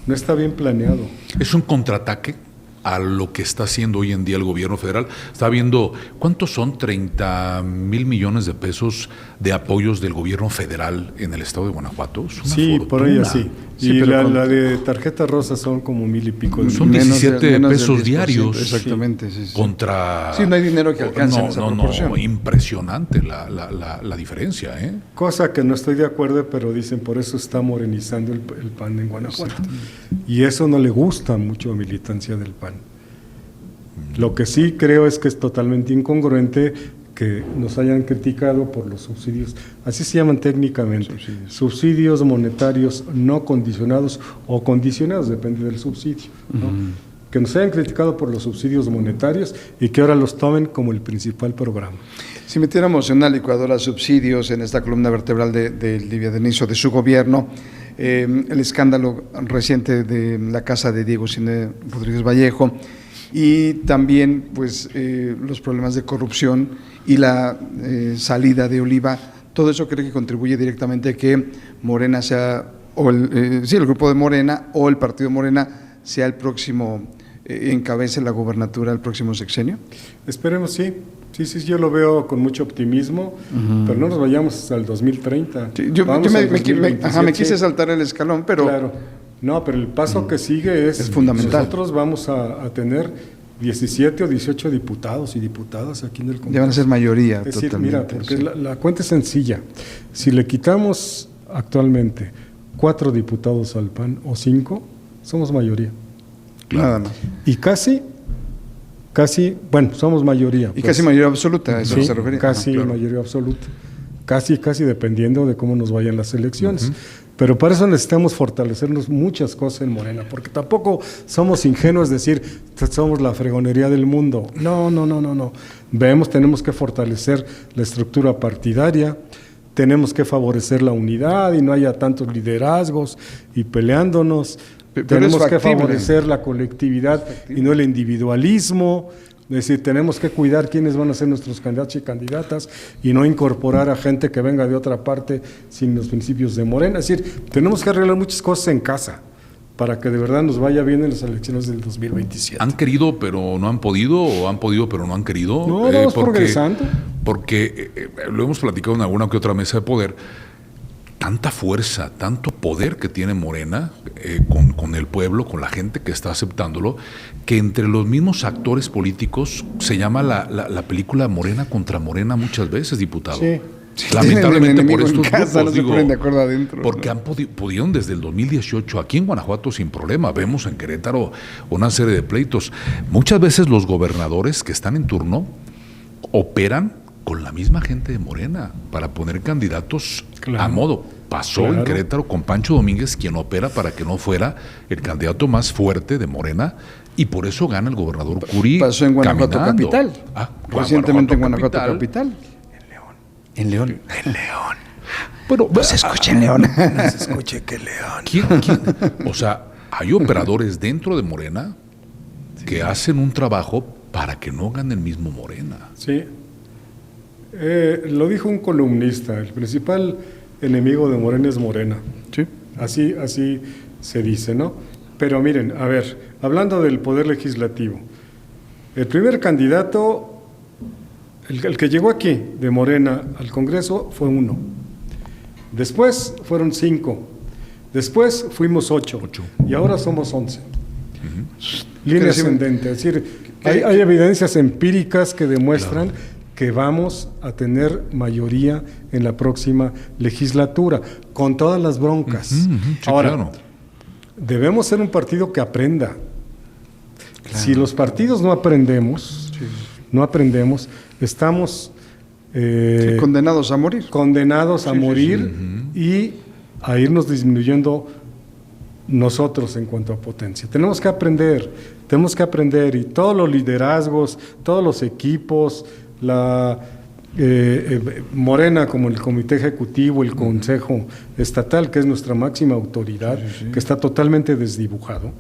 No está bien planeado. Es un contraataque a lo que está haciendo hoy en día el gobierno federal. Está viendo, ¿cuántos son 30,000 millones de pesos de apoyos del gobierno federal en el estado de Guanajuato? Es una fortuna. Por ahí así. Sí, y pero la de tarjeta rosa son como 1,000 y pico. Son 17 pesos diarios. Exactamente, sí. Contra... Sí, no hay dinero que alcance en esa proporción. No, impresionante la diferencia, ¿eh? Cosa que no estoy de acuerdo, pero dicen, por eso está morenizando el PAN en Guanajuato. Y eso no le gusta mucho a la militancia del PAN. Lo que sí creo es que es totalmente incongruente que nos hayan criticado por los subsidios, así se llaman técnicamente, subsidios monetarios no condicionados o condicionados, depende del subsidio, ¿no? Que nos hayan criticado por los subsidios monetarios y que ahora los tomen como el principal programa. Si metiéramos en una licuadora subsidios en esta columna vertebral de Livia Denis o de su gobierno, el escándalo reciente de la casa de Diego Siné Rodríguez Vallejo, y también pues los problemas de corrupción y la salida de Oliva, todo eso creo que contribuye directamente a que Morena sea, o el grupo de Morena o el partido Morena sea el próximo, encabece la gubernatura el próximo sexenio. Esperemos, sí, yo lo veo con mucho optimismo, pero no nos vayamos hasta el 2030. Sí, yo me quise saltar el escalón, pero... Claro. No, pero el paso que sigue es fundamental. Nosotros vamos a tener 17 o 18 diputados y diputadas aquí en el Congreso. Ya van a ser mayoría, es decir, totalmente. mira, porque la cuenta es sencilla. Si le quitamos actualmente 4 diputados al PAN o 5, somos mayoría. Nada más. Y casi, bueno, somos mayoría. Y casi mayoría absoluta, eso se refiere. Casi mayoría absoluta. Casi dependiendo de cómo nos vayan las elecciones. Pero para eso necesitamos fortalecernos muchas cosas en Morena, porque tampoco somos ingenuos decir, somos la fregonería del mundo. No. Tenemos que fortalecer la estructura partidaria, tenemos que favorecer la unidad y no haya tantos liderazgos y peleándonos. Pero tenemos es que factible. favorecer la colectividad y no el individualismo. Es decir, tenemos que cuidar quiénes van a ser nuestros candidatos y candidatas y no incorporar a gente que venga de otra parte sin los principios de Morena. Es decir, tenemos que arreglar muchas cosas en casa para que de verdad nos vaya bien en las elecciones del 2027. ¿Han querido pero no han podido o han podido pero no han querido? No, vamos progresando. Porque lo hemos platicado en alguna que otra mesa de poder. Tanta fuerza, tanto poder que tiene Morena con el pueblo, con la gente que está aceptándolo, que entre los mismos actores políticos se llama la película Morena contra Morena muchas veces, diputado. Sí. Lamentablemente por esto estos grupos, no se ponen de acuerdo adentro. porque ¿no? pudieron desde el 2018 aquí en Guanajuato sin problema. Vemos en Querétaro una serie de pleitos. Muchas veces los gobernadores que están en turno operan con la misma gente de Morena para poner candidatos a modo. Pasó en Querétaro con Pancho Domínguez, quien opera para que no fuera el candidato más fuerte de Morena, y por eso gana el gobernador Curi. Pasó en Guanajuato caminando. capital. Recientemente en Guanajuato capital. En León. Pero No se escucha en León. No se escuche que León. ¿Quién? O sea, hay operadores dentro de Morena que hacen un trabajo para que no gane el mismo Morena. Sí. Lo dijo un columnista, el principal enemigo de Morena es Morena. Sí. Así se dice, ¿no? Pero miren, a ver, hablando del poder legislativo, el primer candidato, el que llegó aquí de Morena al Congreso fue 1. Después fueron 5. Después fuimos 8. Y ahora somos 11. Línea ascendente. Es decir, hay evidencias empíricas que demuestran que vamos a tener mayoría en la próxima legislatura, con todas las broncas. Sí, ahora, claro. debemos ser un partido que aprenda. Claro. Si los partidos no aprendemos, estamos condenados a morir. Condenados a morir y a irnos disminuyendo nosotros en cuanto a potencia. Tenemos que aprender y todos los liderazgos, todos los equipos, la Morena como el Comité Ejecutivo, el Consejo Estatal, que es nuestra máxima autoridad, que está totalmente desdibujado.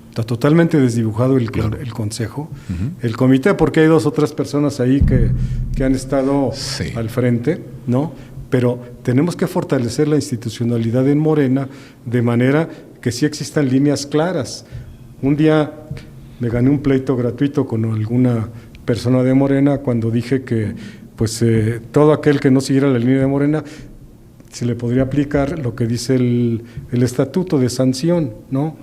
Está totalmente desdibujado el Consejo. El Comité, porque hay 2 o 3 personas ahí que han estado al frente, ¿no? Pero tenemos que fortalecer la institucionalidad en Morena de manera que sí existan líneas claras. Un día me gané un pleito gratuito con alguna persona de Morena cuando dije que pues todo aquel que no siguiera la línea de Morena se le podría aplicar lo que dice el estatuto de sanción, ¿no?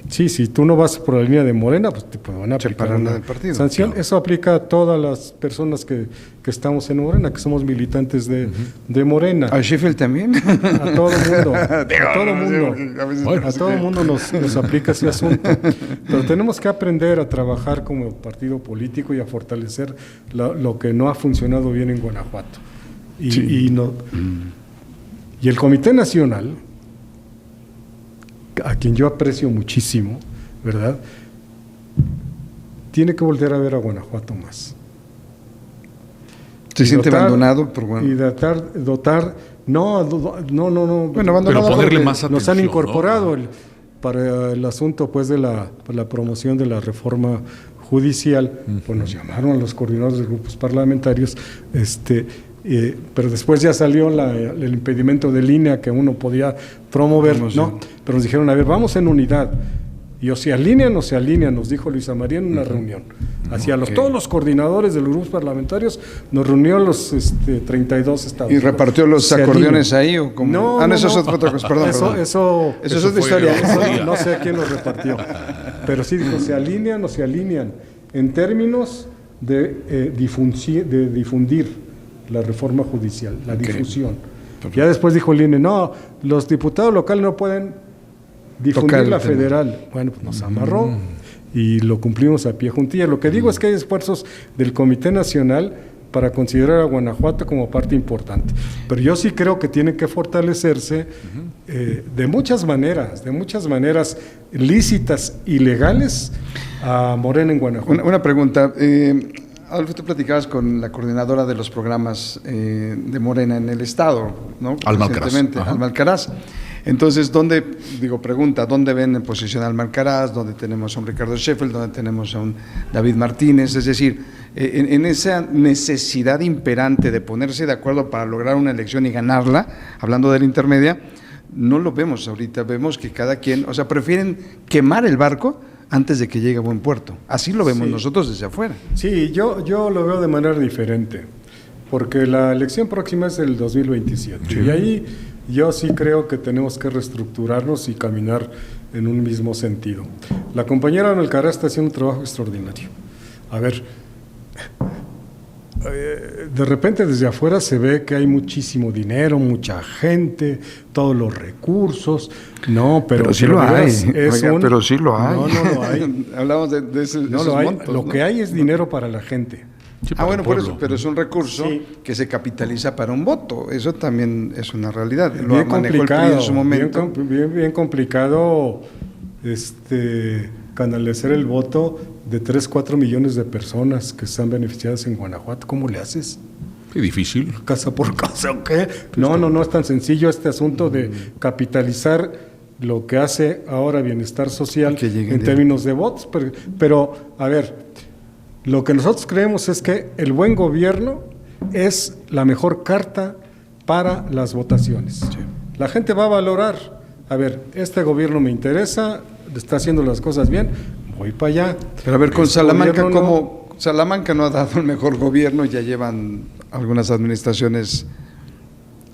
Sí, si tú no vas por la línea de Morena, pues te van a aplicar una sanción. Claro. Eso aplica a todas las personas que estamos en Morena, que somos militantes de Morena. ¿A Sheffield también? A todo mundo. A todo mundo nos aplica ese asunto. Pero tenemos que aprender a trabajar como partido político y a fortalecer lo que no ha funcionado bien en Guanajuato. Y el Comité Nacional, a quien yo aprecio muchísimo, ¿verdad?, tiene que volver a ver a Guanajuato más. ¿Se siente abandonado por Guanajuato? Y dotar, no. Bueno, abandonado, pero ponerle más atención. Nos han incorporado para el asunto pues de la promoción de la reforma judicial, pues nos llamaron a los coordinadores de grupos parlamentarios, pero después ya salió el impedimento de línea que uno podía promover, ¿no? Pero nos dijeron, a ver, vamos en unidad. Y o se alinean, nos dijo Luisa María en una reunión. Todos los coordinadores de los grupos parlamentarios, nos reunió los 32 estados. ¿Y repartió los acordeones ahí? ¿O cómo? No, eso es otra cosa, perdón. Eso es otra historia. No sé a quién los repartió. Pero sí dijo, se alinean en términos de difundir la reforma judicial, la difusión. Ya después dijo el INE, no, los diputados locales no pueden difundir la federal. Bueno, pues nos amarró y lo cumplimos a pie juntilla. Lo que digo es que hay esfuerzos del Comité Nacional para considerar a Guanajuato como parte importante. Pero yo sí creo que tiene que fortalecerse de muchas maneras lícitas y legales a Morena en Guanajuato. Una pregunta. Adolfo, tú platicabas con la coordinadora de los programas de Morena en el Estado, ¿no? Alma Alcaraz. Alma Alcaraz. Entonces, pregunta, ¿dónde ven en posición al Alcaraz? ¿Dónde tenemos a un Ricardo Sheffield? ¿Dónde tenemos a un David Martínez? Es decir, en esa necesidad imperante de ponerse de acuerdo para lograr una elección y ganarla, hablando de la intermedia, no lo vemos ahorita. Vemos que cada quien, o sea, prefieren quemar el barco antes de que llegue a buen puerto. Así lo vemos nosotros desde afuera. Sí, yo lo veo de manera diferente, porque la elección próxima es el 2027. Sí. Y ahí yo sí creo que tenemos que reestructurarnos y caminar en un mismo sentido. La compañera Ana Alcaraz está haciendo un trabajo extraordinario. A ver, de repente desde afuera se ve que hay muchísimo dinero, mucha gente, todos los recursos. No, pero sí lo hay. Pero sí lo hay. No lo hay. Hablamos de esos montos, Lo que hay es dinero para la gente. Sí, bueno, por eso, pero es un recurso que se capitaliza para un voto. Eso también es una realidad. Bien complicado, en su momento. Bien complicado canalizar el voto de 3-4 millones de personas que están beneficiadas en Guanajuato. ¿Cómo le haces? Qué difícil. ¿Casa por casa o qué? No es tan sencillo este asunto de capitalizar lo que hace ahora bienestar social en términos de votos. Pero, a ver, lo que nosotros creemos es que el buen gobierno es la mejor carta para las votaciones. Sí. La gente va a valorar, a ver, este gobierno me interesa, está haciendo las cosas bien, voy para allá. Pero a ver, con Salamanca, Salamanca no ha dado el mejor gobierno, ya llevan algunas administraciones.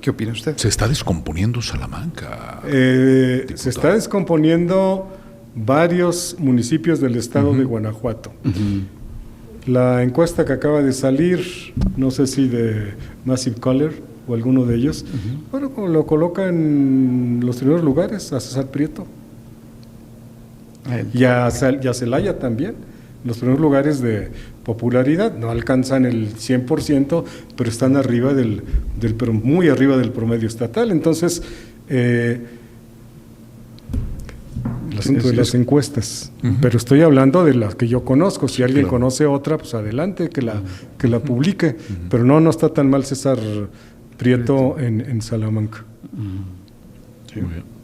¿Qué opina usted? Se está descomponiendo Salamanca. Se está descomponiendo varios municipios del estado de Guanajuato. La encuesta que acaba de salir, no sé si de Massive Caller o alguno de ellos, bueno, lo coloca en los primeros lugares a César Prieto. Y a Celaya también, los primeros lugares de popularidad. No alcanzan el 100%, pero están arriba pero muy arriba del promedio estatal. Entonces, el asunto de las encuestas, pero estoy hablando de las que yo conozco. Si alguien conoce otra, pues adelante, que la publique, pero no está tan mal César Prieto en Salamanca. Sí. Muy bien.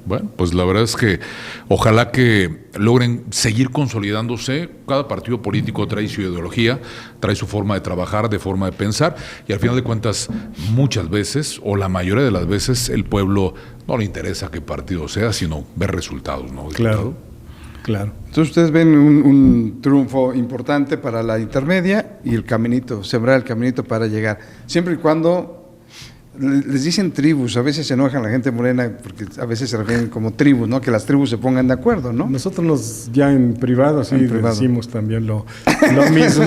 Bueno, pues la verdad es que ojalá que logren seguir consolidándose. Cada partido político trae su ideología, trae su forma de trabajar, de forma de pensar, y al final de cuentas, muchas veces, o la mayoría de las veces, el pueblo no le interesa qué partido sea, sino ver resultados, ¿no? Claro. Entonces ustedes ven un triunfo importante para la intermedia y sembrar el caminito para llegar, siempre y cuando les dicen tribus. A veces se enojan la gente morena porque a veces se refieren como tribus, ¿no? Que las tribus se pongan de acuerdo, ¿no? Nosotros ya en privado decimos también lo mismo,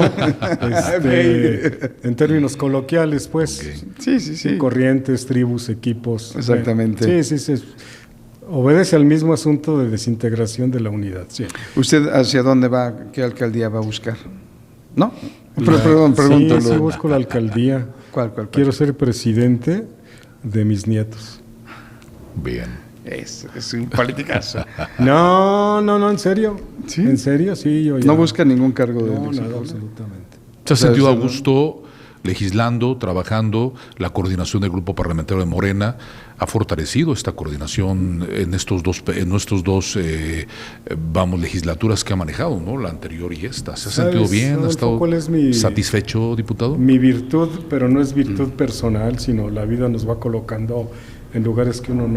en términos coloquiales, pues. Sí. Corrientes, tribus, equipos. Exactamente. Sí. Obedece al mismo asunto de desintegración de la unidad. Sí. ¿Usted hacia dónde va? ¿Qué alcaldía va a buscar? ¿No? Perdón, pregúntalo. Sí, busco la alcaldía. ¿Cuál? Quiero ser presidente de mis nietos. Bien. Es un politicazo. No, en serio. ¿Sí? ¿En serio? Sí, yo ya. ¿No busca ningún cargo de elección? No, absolutamente. ¿Se ha sentido a gusto legislando, trabajando? La coordinación del grupo parlamentario de Morena ha fortalecido esta coordinación en estos dos legislaturas que ha manejado, ¿no? La anterior y esta. ¿Se ha sentido bien? ¿Ha estado satisfecho, diputado? Mi virtud, pero no es virtud personal, sino la vida nos va colocando en lugares que uno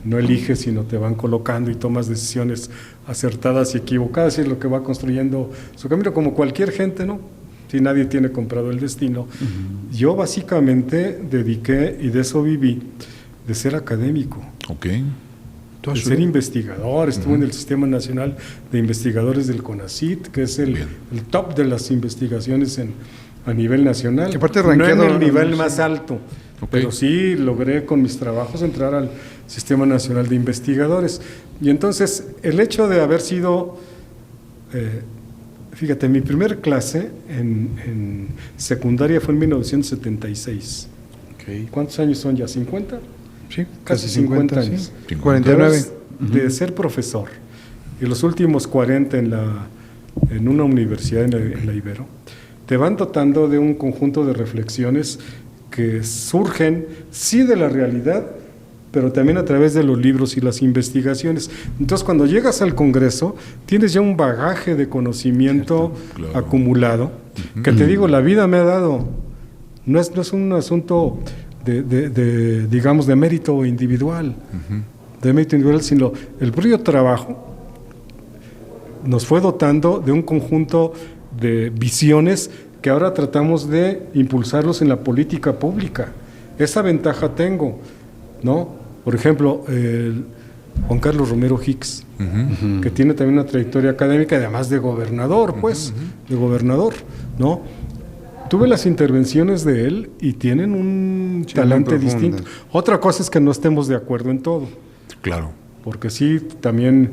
no elige, sino te van colocando y tomas decisiones acertadas y equivocadas, y es lo que va construyendo su camino, como cualquier gente, ¿no? Si nadie tiene comprado el destino. Yo básicamente dediqué, y de eso viví, de ser académico. Ok. De ser investigador. Estuve en el Sistema Nacional de Investigadores del CONACYT, que es el top de las investigaciones a nivel nacional. No en el nivel más alto, pero sí logré con mis trabajos entrar al Sistema Nacional de Investigadores. Y entonces, el hecho de haber sido... fíjate, mi primer clase en secundaria fue en 1976. ¿Cuántos años son ya? ¿50? Sí, casi 50 años. Sí. 49. De ser profesor. Y los últimos 40 en una universidad en la Ibero, te van dotando de un conjunto de reflexiones que surgen, sí, de la realidad, pero también a través de los libros y las investigaciones. Entonces, cuando llegas al Congreso, tienes ya un bagaje de conocimiento acumulado, que te digo, la vida me ha dado. No es un asunto digamos, de mérito individual, sino el propio trabajo nos fue dotando de un conjunto de visiones que ahora tratamos de impulsarlos en la política pública. Esa ventaja tengo, ¿no? Por ejemplo, Juan Carlos Romero Hicks, que tiene también una trayectoria académica, además de gobernador, de gobernador, ¿no? Tuve las intervenciones de él y tienen un talante distinto. Otra cosa es que no estemos de acuerdo en todo. Claro. Porque sí, también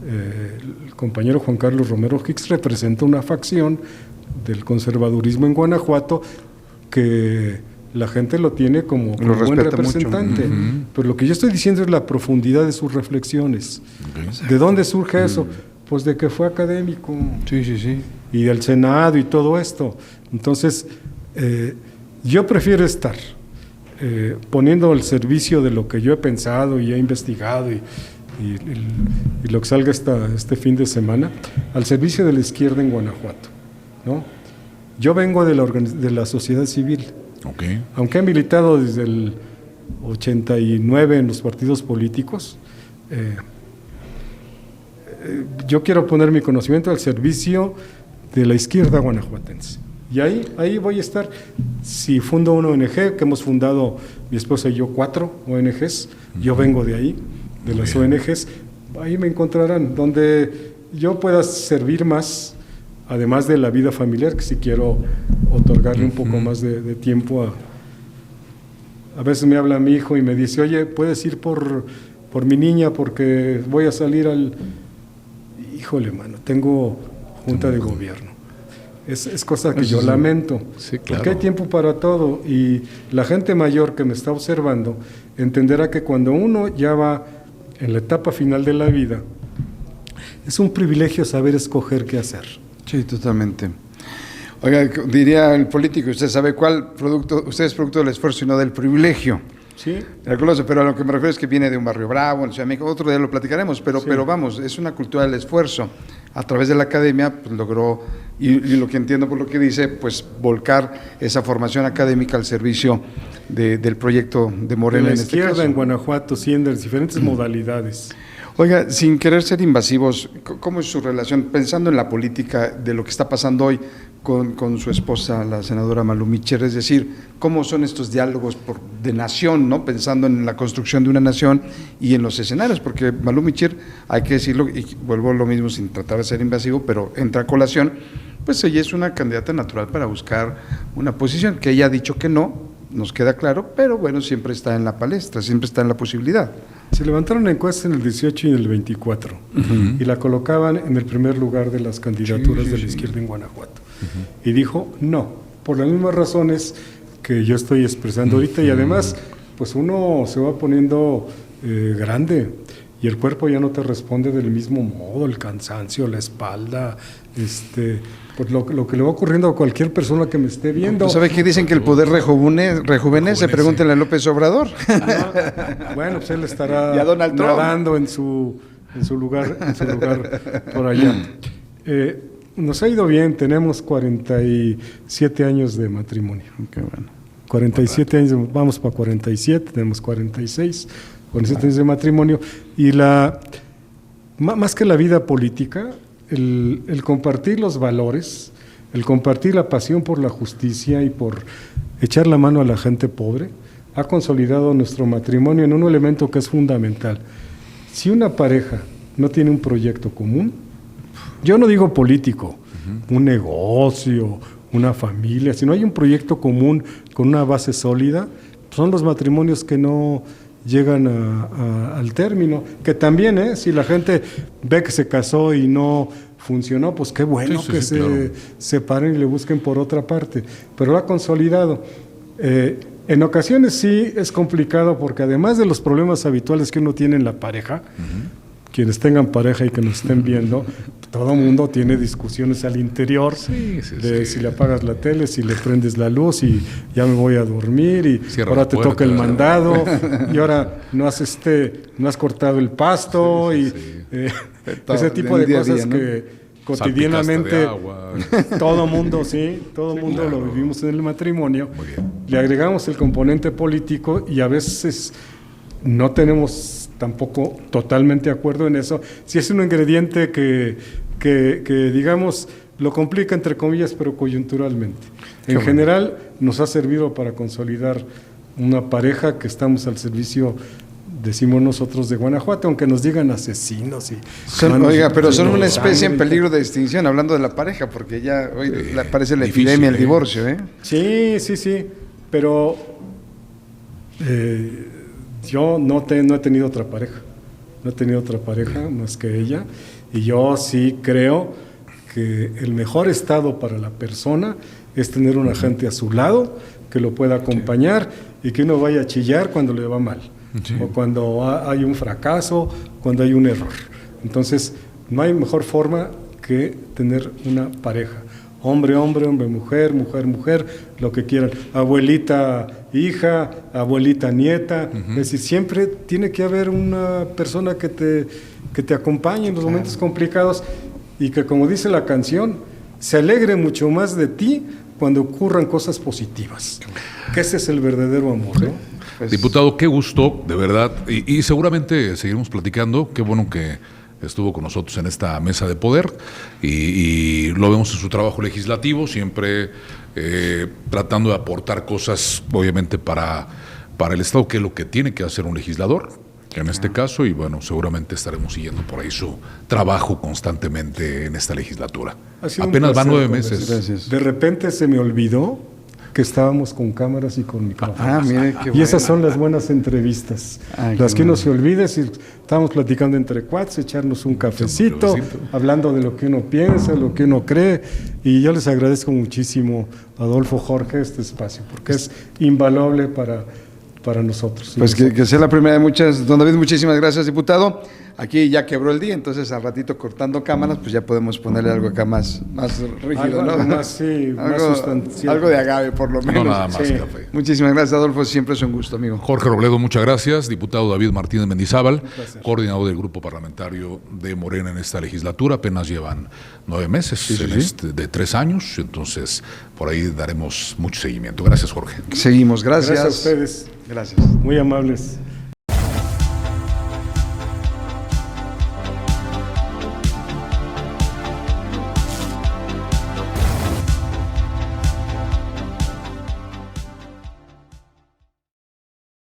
el compañero Juan Carlos Romero Hicks representa una facción del conservadurismo en Guanajuato que la gente lo tiene como un buen representante. Pero lo que yo estoy diciendo es la profundidad de sus reflexiones. ¿De dónde surge eso? Pues de que fue académico. Sí. Y del Senado y todo esto. Entonces, yo prefiero estar poniendo al servicio de lo que yo he pensado y he investigado y lo que salga este fin de semana, al servicio de la izquierda en Guanajuato, ¿no? Yo vengo de la sociedad civil. Aunque he militado desde el 89 en los partidos políticos, yo quiero poner mi conocimiento al servicio de la izquierda guanajuatense. Y ahí voy a estar. Si fundo una ONG, que hemos fundado mi esposa y yo 4 ONGs, yo vengo de ahí, de las ONGs, ahí me encontrarán, donde yo pueda servir más, además de la vida familiar, que si quiero otorgarle un poco más de tiempo a veces me habla mi hijo y me dice, oye, ¿puedes ir por mi niña porque voy a salir Híjole, mano, tengo junta de gobierno. Es cosa que yo lamento, porque hay tiempo para todo y la gente mayor que me está observando entenderá que cuando uno ya va en la etapa final de la vida, es un privilegio saber escoger qué hacer. Sí, totalmente. Oiga, diría el político, usted sabe usted es producto del esfuerzo y no del privilegio. Sí. Pero a lo que me refiero es que viene de un barrio bravo, en la Ciudad de México, otro día lo platicaremos, pero vamos, es una cultura del esfuerzo. A través de la academia pues, logró, y lo que entiendo por lo que dice, pues volcar esa formación académica al servicio del proyecto de Morena en este caso. La izquierda en Guanajuato, sí, en las diferentes modalidades. Oiga, sin querer ser invasivos, ¿cómo es su relación, pensando en la política de lo que está pasando hoy con su esposa, la senadora Malú Micher? Es decir, ¿cómo son estos diálogos de nación, ¿no? Pensando en la construcción de una nación y en los escenarios? Porque Malú Micher, hay que decirlo, y vuelvo a lo mismo sin tratar de ser invasivo, pero entra a colación, pues ella es una candidata natural para buscar una posición, que ella ha dicho que no, nos queda claro, pero bueno, siempre está en la palestra, siempre está en la posibilidad. Se levantaron encuestas en el 18 y en el 24 y la colocaban en el primer lugar de las candidaturas de la izquierda en Guanajuato. Y dijo no, por las mismas razones que yo estoy expresando ahorita y además pues uno se va poniendo grande y el cuerpo ya no te responde del mismo modo, el cansancio, la espalda, pues lo que le va ocurriendo a cualquier persona que me esté viendo. ¿Sabe qué dicen que el poder rejuvenece? Pregúntenle a López Obrador. Bueno, pues él estará nadando en su lugar por allá. Nos ha ido bien, tenemos 47 años de matrimonio. Qué bueno. 47 años, vamos para 47, tenemos 46 años de matrimonio. Y más que la vida política, el compartir los valores, el compartir la pasión por la justicia y por echar la mano a la gente pobre, ha consolidado nuestro matrimonio en un elemento que es fundamental. Si una pareja no tiene un proyecto común, yo no digo político, un negocio, una familia, si no hay un proyecto común con una base sólida, son los matrimonios que no llegan al término, que también, si la gente ve que se casó y no funcionó, pues qué bueno se separen y le busquen por otra parte, pero lo ha consolidado. En ocasiones sí es complicado porque además de los problemas habituales que uno tiene en la pareja, quienes tengan pareja y que nos estén viendo, todo mundo tiene discusiones al interior de si le apagas la tele, si le prendes la luz y ya me voy a dormir y Cierra ahora la te puerta. toca el mandado y ahora no has cortado el pasto ese tipo de día a cosas día, ¿no? que cotidianamente Salpicaste de agua. todo mundo claro. lo vivimos en el matrimonio. Muy bien. Le agregamos el componente político y a veces no tenemos tampoco totalmente de acuerdo en eso. Si es un ingrediente que digamos lo complica entre comillas, pero coyunturalmente. En general nos ha servido para consolidar una pareja que estamos al servicio, decimos nosotros, de Guanajuato, aunque nos digan asesinos y pero son una especie en sangre. peligro de extinción, hablando de la pareja, porque ya hoy parece la difícil, epidemia, el divorcio, ¿eh? Sí, pero yo no he tenido otra pareja, más que ella, y yo sí creo que el mejor estado para la persona es tener una gente a su lado que lo pueda acompañar y que uno vaya a chillar cuando le va mal, o cuando hay un fracaso, cuando hay un error. Entonces, no hay mejor forma que tener una pareja. Hombre, mujer, lo que quieran. Abuelita, hija, abuelita, nieta. Es decir, siempre tiene que haber una persona que te acompañe en los momentos complicados y que, como dice la canción, se alegre mucho más de ti cuando ocurran cosas positivas. Que ese es el verdadero amor, ¿no? Pues, Diputado, qué gusto, de verdad, y seguramente seguiremos platicando. Qué bueno que estuvo con nosotros en esta mesa de poder y lo vemos en su trabajo legislativo, siempre tratando de aportar cosas, obviamente, para el Estado, que es lo que tiene que hacer un legislador, en este caso, y bueno, seguramente estaremos siguiendo por ahí su trabajo constantemente en esta legislatura. Ha sido un Apenas van placer 9 meses. Gracias. De repente se me olvidó que estábamos con cámaras y con micrófonos. Mire, qué Y esas bueno. son las buenas entrevistas. Ay, Las qué que uno bueno. se olvide, si estábamos platicando entre cuates, echarnos un cafecito, hablando de lo que uno piensa, lo que uno cree. Y yo les agradezco muchísimo, Adolfo, Jorge, este espacio, porque es invaluable para nosotros. Pues que sea la primera de muchas. Don David, muchísimas gracias, diputado. Aquí ya quebró el día, entonces al ratito cortando cámaras, pues ya podemos ponerle algo acá más rígido, Algo ¿no? más, sí, más sustancial. Algo de agave, por lo menos. No nada más Sí. café. Muchísimas gracias, Adolfo. Siempre es un gusto, amigo. Jorge Robledo, muchas gracias. Diputado David Martínez Mendizábal, coordinador del grupo parlamentario de Morena en esta legislatura. Apenas llevan 9 meses de 3 años, entonces por ahí daremos mucho seguimiento. Gracias, Jorge. Seguimos, gracias. Gracias a ustedes, Gracias. muy amables.